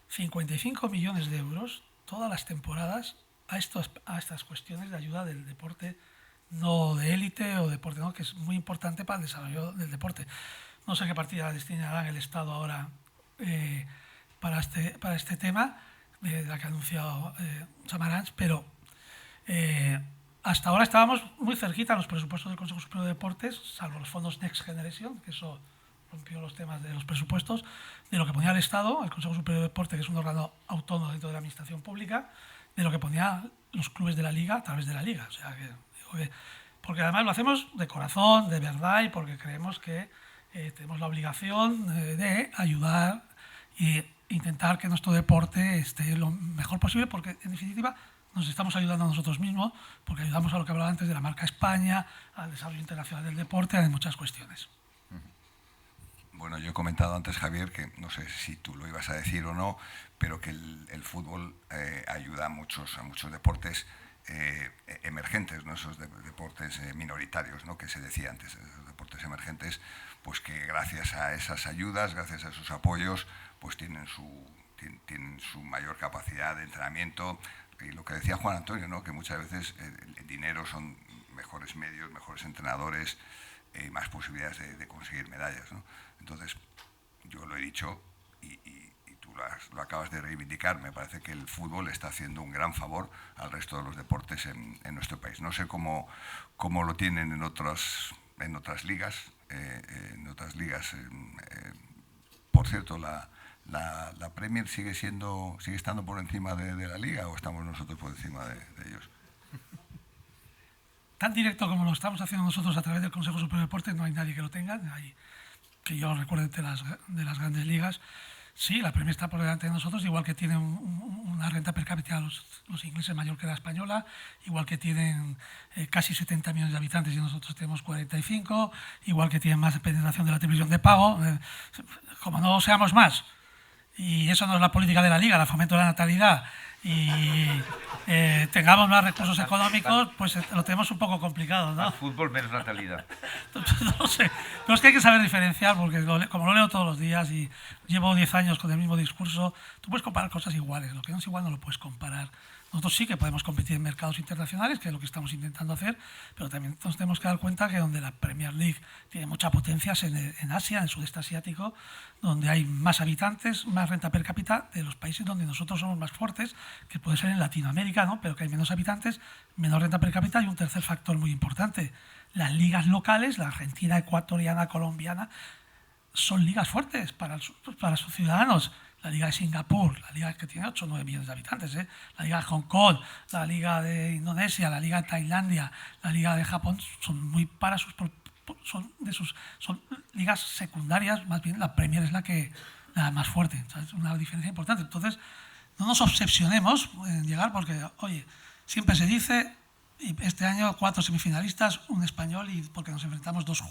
55 millones de euros todas las temporadas a estas cuestiones de ayuda del deporte no de élite o deporte, ¿no? Que es muy importante para el desarrollo del deporte. No sé qué partida destinará el Estado ahora para este tema, de la que ha anunciado Samaranch, pero hasta ahora estábamos muy cerquita en los presupuestos del Consejo Superior de Deportes, salvo los fondos Next Generation, que eso rompió los temas de los presupuestos, de lo que ponía el Estado, el Consejo Superior de Deportes, que es un órgano autónomo dentro de la Administración Pública, de lo que ponía los clubes de la Liga a través de la Liga. O sea, porque además lo hacemos de corazón, de verdad, y porque creemos que tenemos la obligación de ayudar e intentar que nuestro deporte esté lo mejor posible, porque en definitiva nos estamos ayudando a nosotros mismos, porque ayudamos a lo que hablaba antes de la marca España, al desarrollo internacional del deporte, a muchas cuestiones. Bueno, yo he comentado antes, Javier, que no sé si tú lo ibas a decir o no, pero que el fútbol ayuda a muchos deportes emergentes, ¿no? Esos deportes minoritarios, ¿no? Que se decía antes, esos deportes emergentes, pues que gracias a esas ayudas, gracias a esos apoyos, pues tienen su mayor capacidad de entrenamiento. Y lo que decía Juan Antonio, ¿no? Que muchas veces el dinero son mejores medios, mejores entrenadores, más posibilidades de conseguir medallas, ¿no? Entonces, yo lo he dicho y tú lo acabas de reivindicar. Me parece que el fútbol está haciendo un gran favor al resto de los deportes en nuestro país. No sé cómo lo tienen en otras ligas. Por cierto, la Premier sigue estando por encima de la Liga, ¿o estamos nosotros por encima de ellos? Tan directo como lo estamos haciendo nosotros a través del Consejo Superior de Deportes, no hay nadie que lo tenga, que yo recuerde de las grandes ligas. Sí, la Premier está por delante de nosotros, igual que tienen una renta per cápita los ingleses mayor que la española, igual que tienen casi 70 millones de habitantes y nosotros tenemos 45, igual que tienen más penetración de la televisión de pago. Como no seamos más, y eso no es la política de la Liga, el fomento de la natalidad, y tengamos más recursos económicos, pues lo tenemos un poco complicado, ¿no? Más fútbol, menos natalidad. No sé, pero es que hay que saber diferenciar, porque como lo leo todos los días y llevo 10 años con el mismo discurso, tú puedes comparar cosas iguales, lo que no es igual no lo puedes comparar. Nosotros sí que podemos competir en mercados internacionales, que es lo que estamos intentando hacer, pero también nos tenemos que dar cuenta que donde la Premier League tiene mucha potencia es en Asia, en el sudeste asiático, donde hay más habitantes, más renta per cápita de los países donde nosotros somos más fuertes, que puede ser en Latinoamérica, ¿no? Pero que hay menos habitantes, menor renta per cápita, y un tercer factor muy importante. Las ligas locales, la argentina, ecuatoriana, colombiana, son ligas fuertes para sus ciudadanos. La Liga de Singapur, la Liga que tiene 8 o 9 millones de habitantes, la Liga de Hong Kong, la Liga de Indonesia, la Liga de Tailandia, la Liga de Japón, son muy son ligas secundarias, más bien la Premier es la más fuerte, ¿sabes? Una diferencia importante. Entonces, no nos obsesionemos en llegar porque, oye, siempre se dice, y este año 4 semifinalistas, un español, y porque nos enfrentamos dos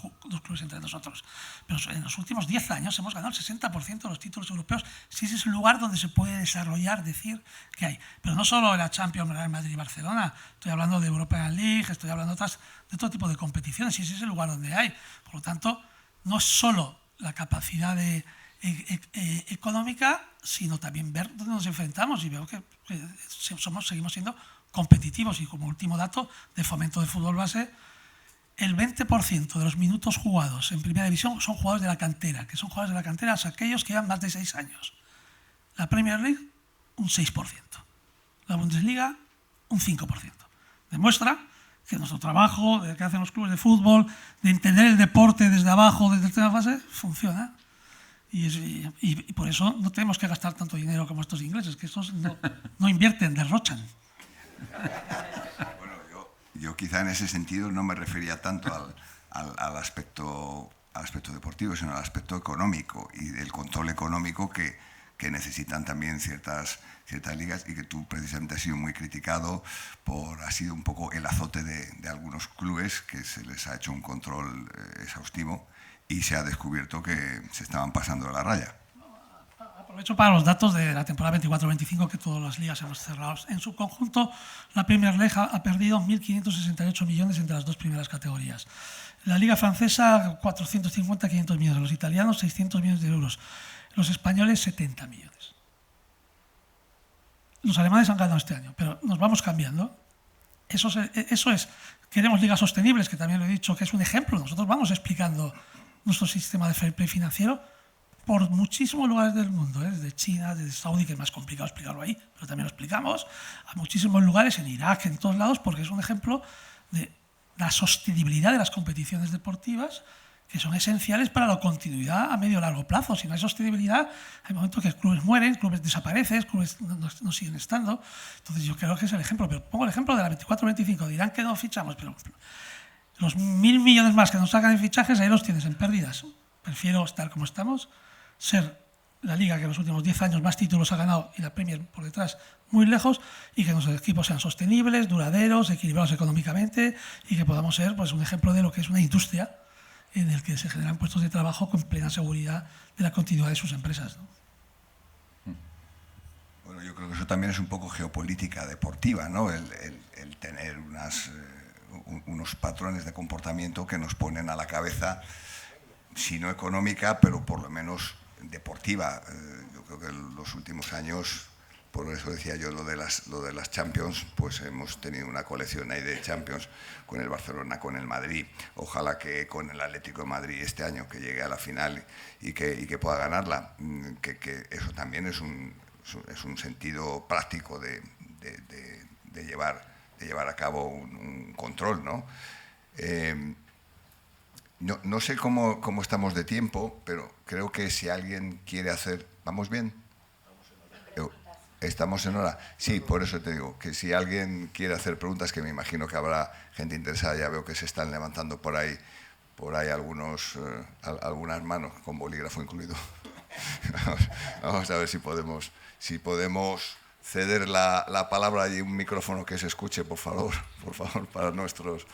clubes entre nosotros. Pero en los últimos 10 años hemos ganado el 60% de los títulos europeos. Sí, ese es el lugar donde se puede desarrollar, decir que hay. Pero no solo en la Champions, Real Madrid y Barcelona. Estoy hablando de European League, estoy hablando de otro tipo de competiciones, y ese es el lugar donde hay. Por lo tanto, no es solo la capacidad económica, sino también ver dónde nos enfrentamos, y veo que seguimos siendo competitivos y como último dato de fomento del fútbol base, el 20% de los minutos jugados en primera división son jugadores de la cantera, que son jugadores de la cantera aquellos que llevan más de 6 años. La Premier League, un 6%. La Bundesliga, un 5%. Demuestra que nuestro trabajo, que hacen los clubes de fútbol, de entender el deporte desde abajo, desde la fase, funciona. Y por eso no tenemos que gastar tanto dinero como estos ingleses, que estos no invierten, derrochan. Bueno, yo quizá en ese sentido no me refería tanto al aspecto deportivo, sino al aspecto económico y del control económico que necesitan también ciertas ligas, y que tú precisamente has sido muy criticado ha sido un poco el azote de algunos clubes, que se les ha hecho un control exhaustivo y se ha descubierto que se estaban pasando de la raya. Aprovecho para los datos de la temporada 24-25, que todas las ligas hemos cerrado. En su conjunto, la Premier League ha perdido 1.568 millones entre las dos primeras categorías. La Liga Francesa, 450-500 millones. Los italianos, 600 millones de euros. Los españoles, 70 millones. Los alemanes han ganado este año, pero nos vamos cambiando. Eso es. Queremos ligas sostenibles, que también lo he dicho, que es un ejemplo. Nosotros vamos explicando nuestro sistema de fair play financiero por muchísimos lugares del mundo, desde China, desde Saudi, que es más complicado explicarlo ahí, pero también lo explicamos, a muchísimos lugares, en Irak, en todos lados, porque es un ejemplo de la sostenibilidad de las competiciones deportivas, que son esenciales para la continuidad a medio y largo plazo. Si no hay sostenibilidad, hay momentos que clubes mueren, clubes desaparecen, clubes no siguen estando. Entonces yo creo que es el ejemplo, pero pongo el ejemplo de la 24-25, dirán que no fichamos, pero los 1.000 millones más que nos sacan en fichajes, ahí los tienes en pérdidas. Prefiero estar como estamos, ser la liga que en los últimos 10 años más títulos ha ganado y la Premier por detrás muy lejos, y que nuestros equipos sean sostenibles, duraderos, equilibrados económicamente, y que podamos ser pues, un ejemplo de lo que es una industria en el que se generan puestos de trabajo con plena seguridad de la continuidad de sus empresas, ¿no? Bueno, yo creo que eso también es un poco geopolítica deportiva, ¿no? El tener unos patrones de comportamiento que nos ponen a la cabeza, si no económica, pero por lo menos deportiva. Yo creo que en los últimos años, por eso decía yo lo de las Champions, pues hemos tenido una colección ahí de Champions con el Barcelona, con el Madrid. Ojalá que con el Atlético de Madrid este año, que llegue a la final y que pueda ganarla, que eso también es un sentido práctico de llevar a cabo un control, ¿no? No sé cómo estamos de tiempo, pero creo que si alguien quiere hacer... ¿Vamos bien? ¿Estamos en hora? Sí, por eso te digo, que si alguien quiere hacer preguntas, que me imagino que habrá gente interesada, ya veo que se están levantando por ahí algunas manos, con bolígrafo incluido. Vamos a ver si podemos ceder la palabra y un micrófono que se escuche, por favor, para nuestros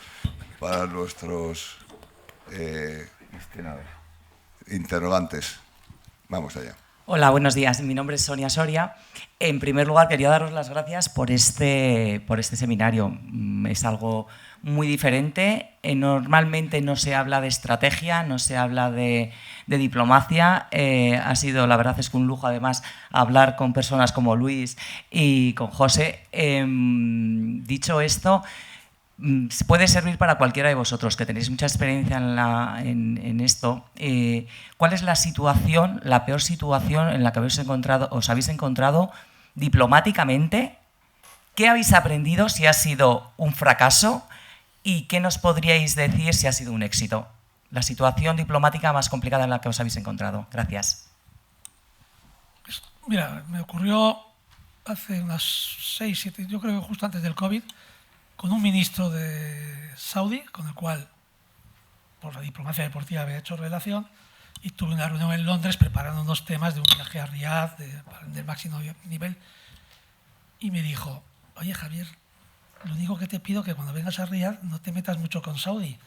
interrogantes. Vamos allá. Hola, buenos días. Mi nombre es Sonia Soria. En primer lugar, quería daros las gracias por este seminario. Es algo muy diferente. Normalmente no se habla de estrategia, no se habla de diplomacia. Ha sido, la verdad es que un lujo, además, hablar con personas como Luis y con José. Dicho esto, puede servir para cualquiera de vosotros, que tenéis mucha experiencia en esto. ¿Cuál es la situación, la peor situación en la que os habéis encontrado diplomáticamente? ¿Qué habéis aprendido si ha sido un fracaso? ¿Y qué nos podríais decir si ha sido un éxito? La situación diplomática más complicada en la que os habéis encontrado. Gracias. Mira, me ocurrió hace unas 6, 7, yo creo que justo antes del COVID, con un ministro de Saudi, con el cual, por la diplomacia deportiva, había hecho relación, y tuve una reunión en Londres preparando unos temas de un viaje a Riad del máximo nivel, y me dijo: oye, Javier, lo único que te pido es que cuando vengas a Riad no te metas mucho con Saudi,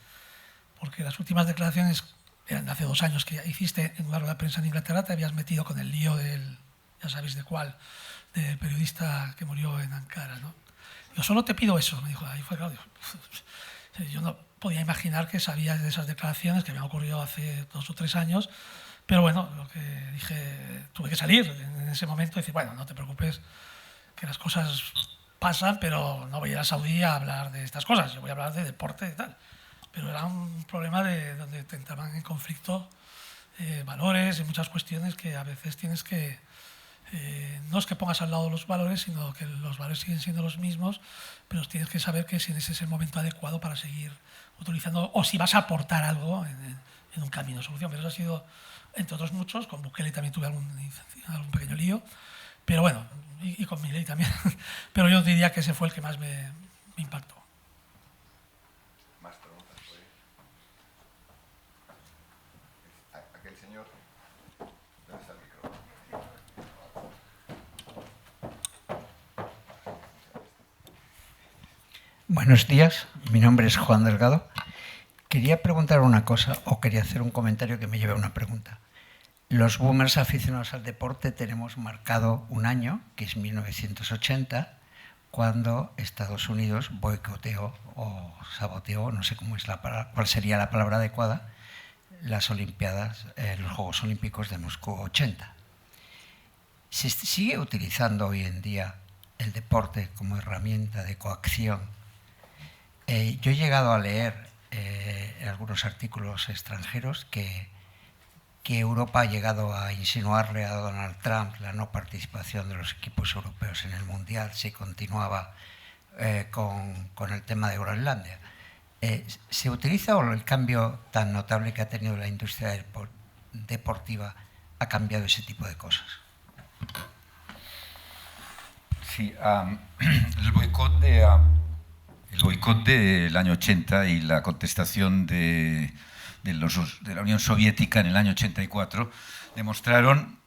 porque las últimas declaraciones eran de hace 2 años que hiciste en una rueda de prensa en Inglaterra, te habías metido con el lío del, ya sabéis de cuál, del periodista que murió en Ankara, ¿no? Yo solo te pido eso, me dijo. Ahí fue claro. Yo no podía imaginar que sabía de esas declaraciones que me han ocurrido hace 2 o 3 años, pero bueno, lo que dije, tuve que salir en ese momento y decir, bueno, no te preocupes, que las cosas pasan, pero no voy a ir a Saudí a hablar de estas cosas, yo voy a hablar de deporte y tal. Pero era un problema de donde te entraban en conflicto valores y muchas cuestiones que a veces tienes que... no es que pongas al lado los valores, sino que los valores siguen siendo los mismos, pero tienes que saber que si ese es el momento adecuado para seguir utilizando, o si vas a aportar algo en un camino de solución. Pero eso ha sido, entre otros muchos, con Bukele también tuve algún pequeño lío, pero bueno, y con Milei también. Pero yo diría que ese fue el que más me impactó. Más preguntas por ahí. Aquel señor. ¿Dónde está el micrófono? Buenos días, mi nombre es Juan Delgado. Quería preguntar una cosa, o quería hacer un comentario que me lleve a una pregunta. Los boomers aficionados al deporte tenemos marcado un año, que es 1980, cuando Estados Unidos boicoteó o saboteó, no sé cuál sería la palabra adecuada, las Olimpiadas, los Juegos Olímpicos de Moscú 80. ¿Se sigue utilizando hoy en día el deporte como herramienta de coacción? Yo he llegado a leer en algunos artículos extranjeros que Europa ha llegado a insinuarle a Donald Trump la no participación de los equipos europeos en el Mundial si continuaba con el tema de Groenlandia. ¿Se utiliza o el cambio tan notable que ha tenido la industria deportiva ha cambiado ese tipo de cosas? Sí, el boicot del año 80 y la contestación de la Unión Soviética en el año 84 demostraron,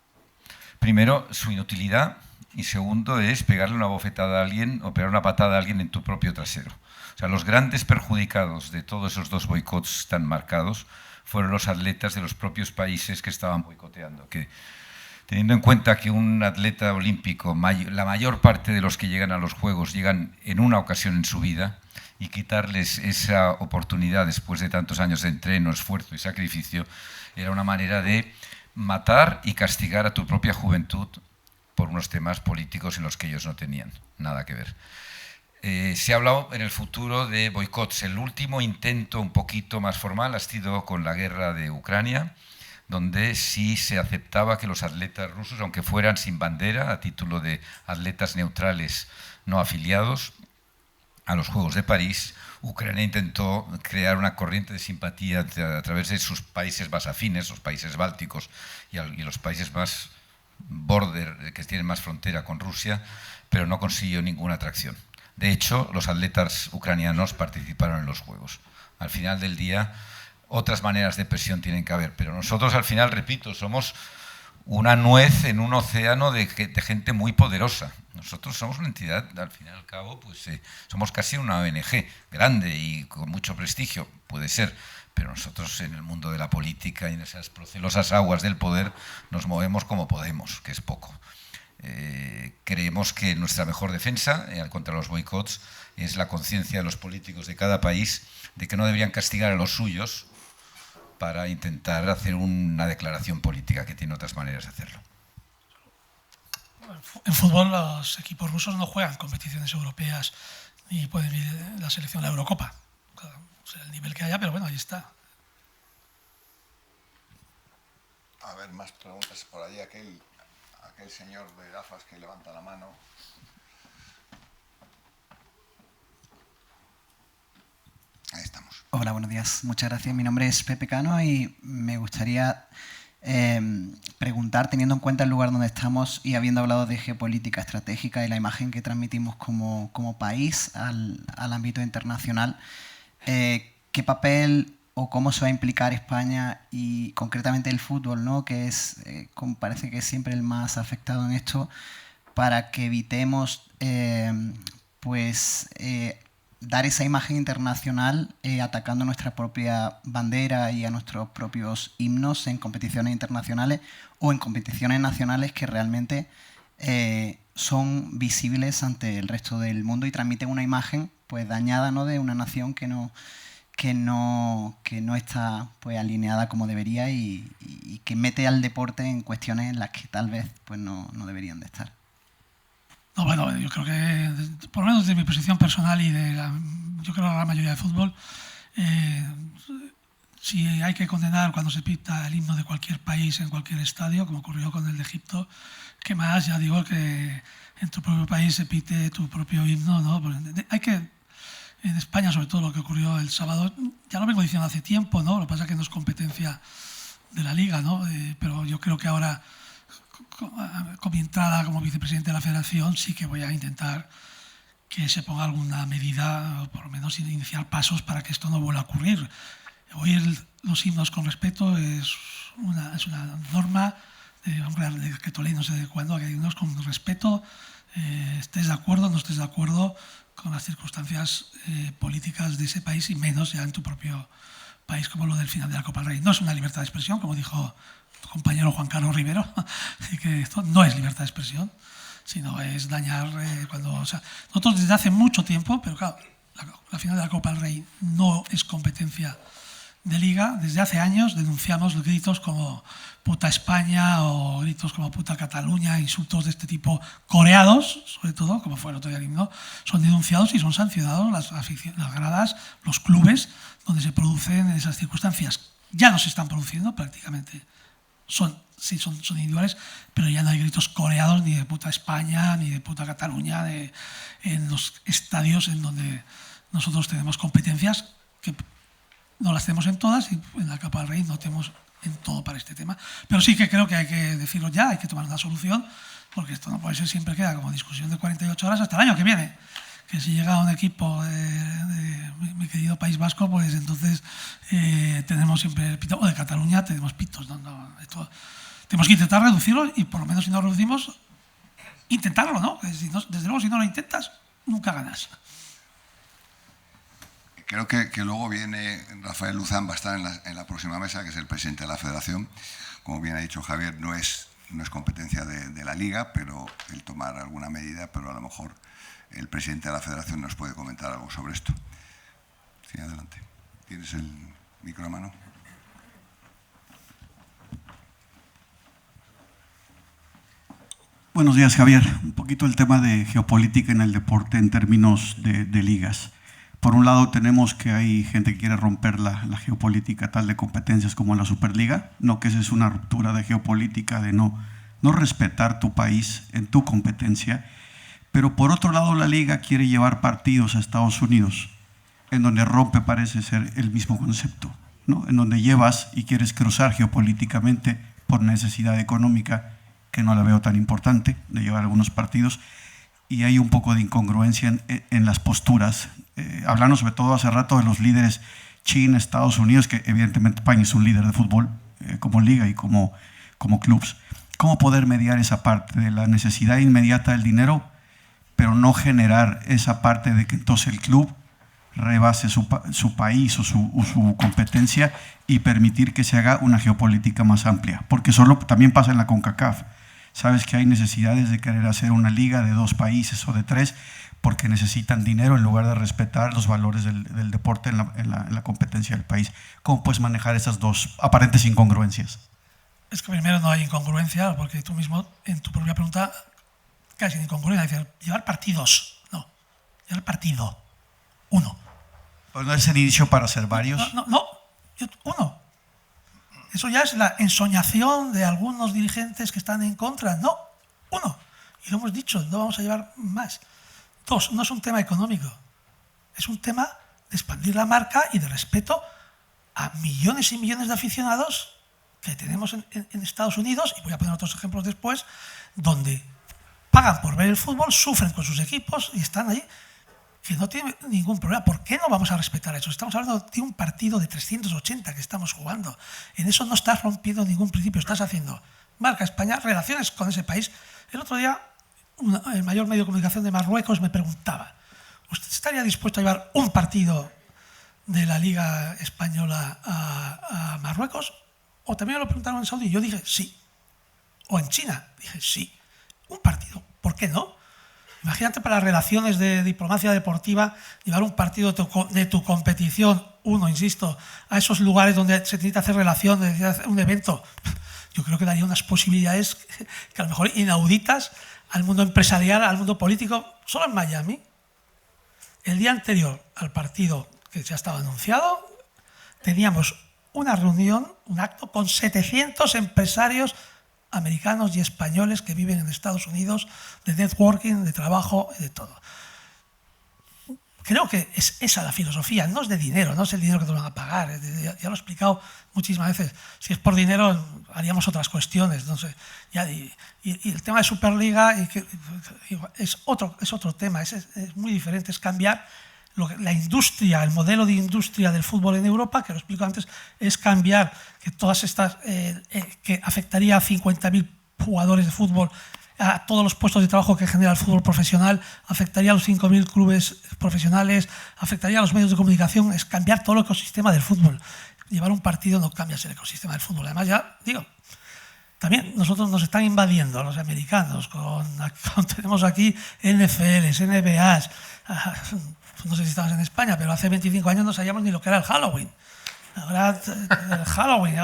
primero, su inutilidad, y segundo, es pegarle una bofetada a alguien o pegar una patada a alguien en tu propio trasero. O sea, los grandes perjudicados de todos esos dos boicots tan marcados fueron los atletas de los propios países que estaban boicoteando. Que, teniendo en cuenta que un atleta olímpico, la mayor parte de los que llegan a los Juegos llegan en una ocasión en su vida, y quitarles esa oportunidad después de tantos años de entreno, esfuerzo y sacrificio, era una manera de matar y castigar a tu propia juventud por unos temas políticos en los que ellos no tenían nada que ver. Se ha hablado en el futuro de boicots. El último intento un poquito más formal ha sido con la guerra de Ucrania, donde sí se aceptaba que los atletas rusos, aunque fueran sin bandera, a título de atletas neutrales no afiliados a los Juegos de París, Ucrania intentó crear una corriente de simpatía a través de sus países más afines, los países bálticos y los países más border, que tienen más frontera con Rusia, pero no consiguió ninguna atracción. De hecho, los atletas ucranianos participaron en los Juegos. Al final del día, otras maneras de presión tienen que haber, pero nosotros al final, repito, somos una nuez en un océano de gente muy poderosa. Nosotros somos una entidad, al fin y al cabo, pues somos casi una ONG grande y con mucho prestigio, puede ser, pero nosotros en el mundo de la política y en esas procelosas aguas del poder nos movemos como podemos, que es poco. Creemos que nuestra mejor defensa contra los boicots es la conciencia de los políticos de cada país de que no deberían castigar a los suyos para intentar hacer una declaración política, que tiene otras maneras de hacerlo. En fútbol los equipos rusos no juegan competiciones europeas y pueden ir la selección a la Eurocopa. O sea, el nivel que haya, pero bueno, ahí está. A ver, más preguntas por allí. Aquel señor de gafas que levanta la mano. Ahí estamos. Hola, buenos días. Muchas gracias. Mi nombre es Pepe Cano y me gustaría preguntar, teniendo en cuenta el lugar donde estamos y habiendo hablado de geopolítica estratégica y la imagen que transmitimos como país al ámbito internacional, ¿qué papel o cómo se va a implicar España y concretamente el fútbol, ¿no? Que es, parece que es siempre el más afectado en esto, para que evitemos dar esa imagen internacional atacando nuestra propia bandera y a nuestros propios himnos en competiciones internacionales o en competiciones nacionales que realmente son visibles ante el resto del mundo y transmiten una imagen pues dañada, ¿no? De una nación que no está pues alineada como debería y que mete al deporte en cuestiones en las que tal vez pues no deberían de estar. No, bueno, yo creo que, por lo menos desde mi posición personal y yo creo la gran mayoría de fútbol, si hay que condenar cuando se pita el himno de cualquier país en cualquier estadio, como ocurrió con el de Egipto, ¿qué más? Ya digo que en tu propio país se pite tu propio himno, ¿no? Hay que, en España sobre todo lo que ocurrió el sábado, ya lo vengo diciendo hace tiempo, ¿no? Lo que pasa es que no es competencia de la Liga, ¿no? Pero yo creo que ahora, con mi entrada como vicepresidente de la Federación, sí que voy a intentar que se ponga alguna medida, o por lo menos iniciar pasos para que esto no vuelva a ocurrir. Oír los himnos con respeto es una norma de decreto ley, no sé de cuándo, que hay himnos con respeto, estés de acuerdo o no estés de acuerdo con las circunstancias políticas de ese país y menos ya en tu propio país, como lo del final de la Copa del Rey. No es una libertad de expresión, como dijo tu compañero Juan Carlos Rivero, así que esto no es libertad de expresión, sino es dañar nosotros desde hace mucho tiempo, pero claro, la final de la Copa del Rey no es competencia de Liga. Desde hace años denunciamos los gritos como puta España o gritos como puta Cataluña, insultos de este tipo coreados, sobre todo, como fue el otro día el himno, son denunciados y son sancionados las gradas, los clubes donde se producen esas circunstancias. Ya no se están produciendo prácticamente, son individuales, pero ya no hay gritos coreados ni de puta España ni de puta Cataluña en los estadios en donde nosotros tenemos competencias que no las tenemos en todas y en la Copa del Rey no tenemos en todo para este tema. Pero sí que creo que hay que decirlo ya, hay que tomar una solución, porque esto no puede ser siempre queda como discusión de 48 horas hasta el año que viene. Que si llega un equipo de mi querido País Vasco, pues entonces tenemos siempre el pito, o de Cataluña tenemos pitos. Tenemos que intentar reducirlo y por lo menos si no reducimos, intentarlo, ¿no? Desde luego si no lo intentas, nunca ganas. Creo que luego viene Rafael Luzán, va a estar en la próxima mesa, que es el presidente de la Federación. Como bien ha dicho Javier, no es competencia de la Liga, pero el tomar alguna medida, pero a lo mejor el presidente de la Federación nos puede comentar algo sobre esto. Sí, adelante. ¿Tienes el micro a mano? Buenos días, Javier. Un poquito el tema de geopolítica en el deporte en términos de ligas. Por un lado tenemos que hay gente que quiere romper la geopolítica tal de competencias como la Superliga, no que esa es una ruptura de geopolítica, de no respetar tu país en tu competencia, pero por otro lado la Liga quiere llevar partidos a Estados Unidos, en donde rompe parece ser el mismo concepto, ¿no? En donde llevas y quieres cruzar geopolíticamente por necesidad económica, que no la veo tan importante, de llevar algunos partidos, y hay un poco de incongruencia en las posturas. Hablando sobre todo hace rato de los líderes China, Estados Unidos, que evidentemente España es un líder de fútbol como liga y como clubs. ¿Cómo poder mediar esa parte de la necesidad inmediata del dinero, pero no generar esa parte de que entonces el club rebase su país o su competencia y permitir que se haga una geopolítica más amplia? Porque solo también pasa en la CONCACAF. Sabes que hay necesidades de querer hacer una liga de 2 países o de 3 porque necesitan dinero en lugar de respetar los valores del deporte en la competencia del país. ¿Cómo puedes manejar esas dos aparentes incongruencias? Es que primero no hay incongruencia, porque tú mismo en tu propia pregunta casi incongruencia. Dices, llevar partidos, no, llevar partido, uno. ¿Pues no es el inicio para hacer varios? No, uno. Eso ya es la ensoñación de algunos dirigentes que están en contra. No, uno. Y lo hemos dicho, no vamos a llevar más. 2, no es un tema económico. Es un tema de expandir la marca y de respeto a millones y millones de aficionados que tenemos en Estados Unidos, y voy a poner otros ejemplos después, donde pagan por ver el fútbol, sufren con sus equipos y están ahí, que no tienen ningún problema. ¿Por qué no vamos a respetar eso? Estamos hablando de un partido de 380 que estamos jugando. En eso no estás rompiendo ningún principio, estás haciendo marca España, relaciones con ese país. El otro día, el mayor medio de comunicación de Marruecos me preguntaba, ¿usted estaría dispuesto a llevar un partido de la Liga Española a Marruecos? O también me lo preguntaron en Saudí, yo dije sí. O en China, dije sí. Un partido, ¿por qué no? Imagínate para las relaciones de diplomacia deportiva, llevar un partido de tu competición, insisto, a esos lugares donde se necesita hacer relación, hacer un evento. Yo creo que daría unas posibilidades que a lo mejor inauditas al mundo empresarial, al mundo político. Solo en Miami, el día anterior al partido que ya estaba anunciado, teníamos una reunión, un acto con 700 empresarios americanos y españoles que viven en Estados Unidos, de networking, de trabajo y de todo. Creo que es esa la filosofía, no es de dinero, no es el dinero que te van a pagar. Ya lo he explicado muchísimas veces. Si es por dinero, haríamos otras cuestiones. No sé. Y el tema de Superliga es otro tema, es muy diferente. Es cambiar la industria, el modelo de industria del fútbol en Europa, que lo explico antes, es cambiar que todas estas, que afectaría a 50.000 jugadores de fútbol, a todos los puestos de trabajo que genera el fútbol profesional, afectaría a los 5.000 clubes profesionales, afectaría a los medios de comunicación, es cambiar todo el ecosistema del fútbol. Llevar un partido no cambias el ecosistema del fútbol. Además, ya digo, también nosotros nos están invadiendo los americanos, tenemos aquí NFLs, NBAs, no sé si estabas en España, pero hace 25 años no sabíamos ni lo que era el Halloween. Ahora el Halloween,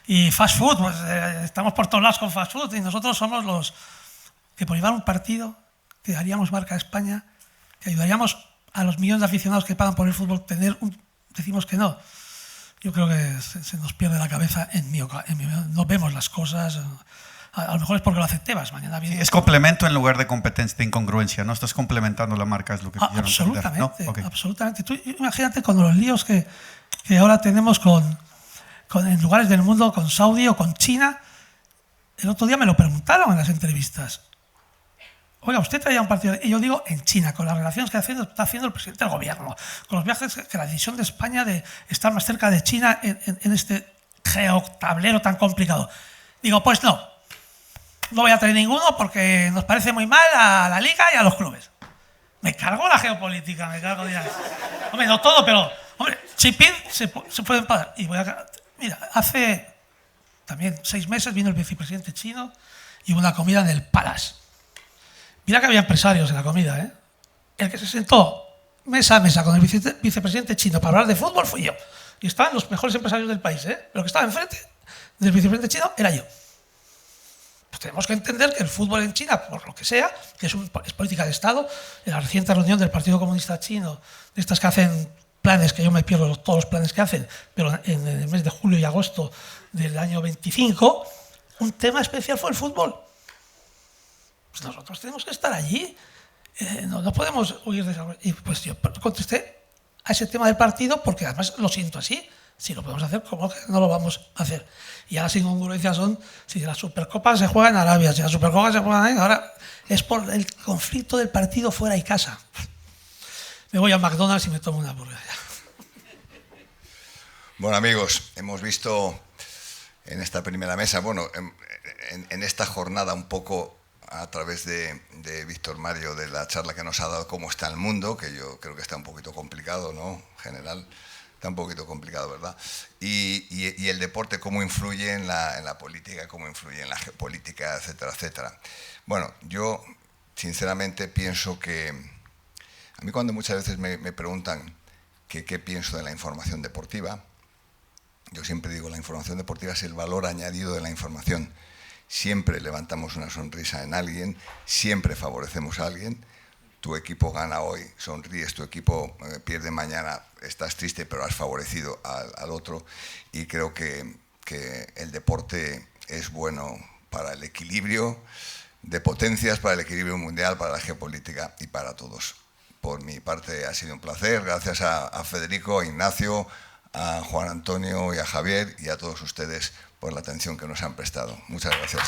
y fast food, pues estamos por todos lados con fast food y nosotros somos los que por llevar un partido que daríamos marca a España, que ayudaríamos a los millones de aficionados que pagan por el fútbol, decimos que no. Yo creo que se nos pierde la cabeza no vemos las cosas. A lo mejor es porque lo hace Tebas. Mañana viene... Sí, es complemento en lugar de competencia, de incongruencia, ¿no? Estás complementando la marca, es lo que quisieron absolutamente, entender, ¿no? Okay. Absolutamente. Tú imagínate con los líos que ahora tenemos en lugares del mundo, con Saudi o con China. El otro día me lo preguntaron en las entrevistas. Oiga, usted traía un partido, y yo digo en China, con las relaciones que está haciendo el presidente del gobierno, con los viajes que la decisión de España de estar más cerca de China en este geotablero tan complicado. Digo, pues no voy a traer ninguno porque nos parece muy mal a la liga y a los clubes. Me cargo la geopolítica, Hombre, no todo, pero hombre, Xi se pueden pagar. Y mira, hace también 6 meses vino el vicepresidente chino y hubo una comida en el Palace. Mira que había empresarios en la comida, ¿eh? El que se sentó mesa a mesa con el vicepresidente chino para hablar de fútbol fui yo. Y estaban los mejores empresarios del país, ¿eh? Pero el que estaba enfrente del vicepresidente chino era yo. Pues tenemos que entender que el fútbol en China, por lo que sea, que es política de Estado. En la reciente reunión del Partido Comunista Chino, de estas que hacen planes, que yo me pierdo todos los planes que hacen, pero en el mes de julio y agosto del año 25, un tema especial fue el fútbol. Pues nosotros tenemos que estar allí, no podemos huir de eso. Y pues yo contesté a ese tema del partido porque además lo siento así. Si lo podemos hacer, ¿cómo que no lo vamos a hacer? Y ahora las incongruencias son, si la Supercopa se juega en Arabia, si la Supercopa se juega en... Ahora es por el conflicto del partido fuera y casa. Me voy a McDonald's y me tomo una hamburguesa. Bueno, amigos, hemos visto en esta primera mesa, bueno, en esta jornada un poco a través de Víctor Mario, de la charla que nos ha dado, cómo está el mundo, que yo creo que está un poquito complicado, ¿no? En general, está un poquito complicado, ¿verdad? Y el deporte, cómo influye en la política, cómo influye en la geopolítica, etcétera, etcétera. Bueno, yo sinceramente pienso que... A mí cuando muchas veces me preguntan qué pienso de la información deportiva, yo siempre digo, la información deportiva es el valor añadido de la información. Siempre levantamos una sonrisa en alguien, siempre favorecemos a alguien. Tu equipo gana hoy, sonríes, tu equipo pierde mañana, estás triste, pero has favorecido al otro. Y creo que el deporte es bueno para el equilibrio de potencias, para el equilibrio mundial, para la geopolítica y para todos. Por mi parte ha sido un placer, gracias a Federico, a Ignacio, a Juan Antonio y a Javier y a todos ustedes por la atención que nos han prestado. Muchas gracias.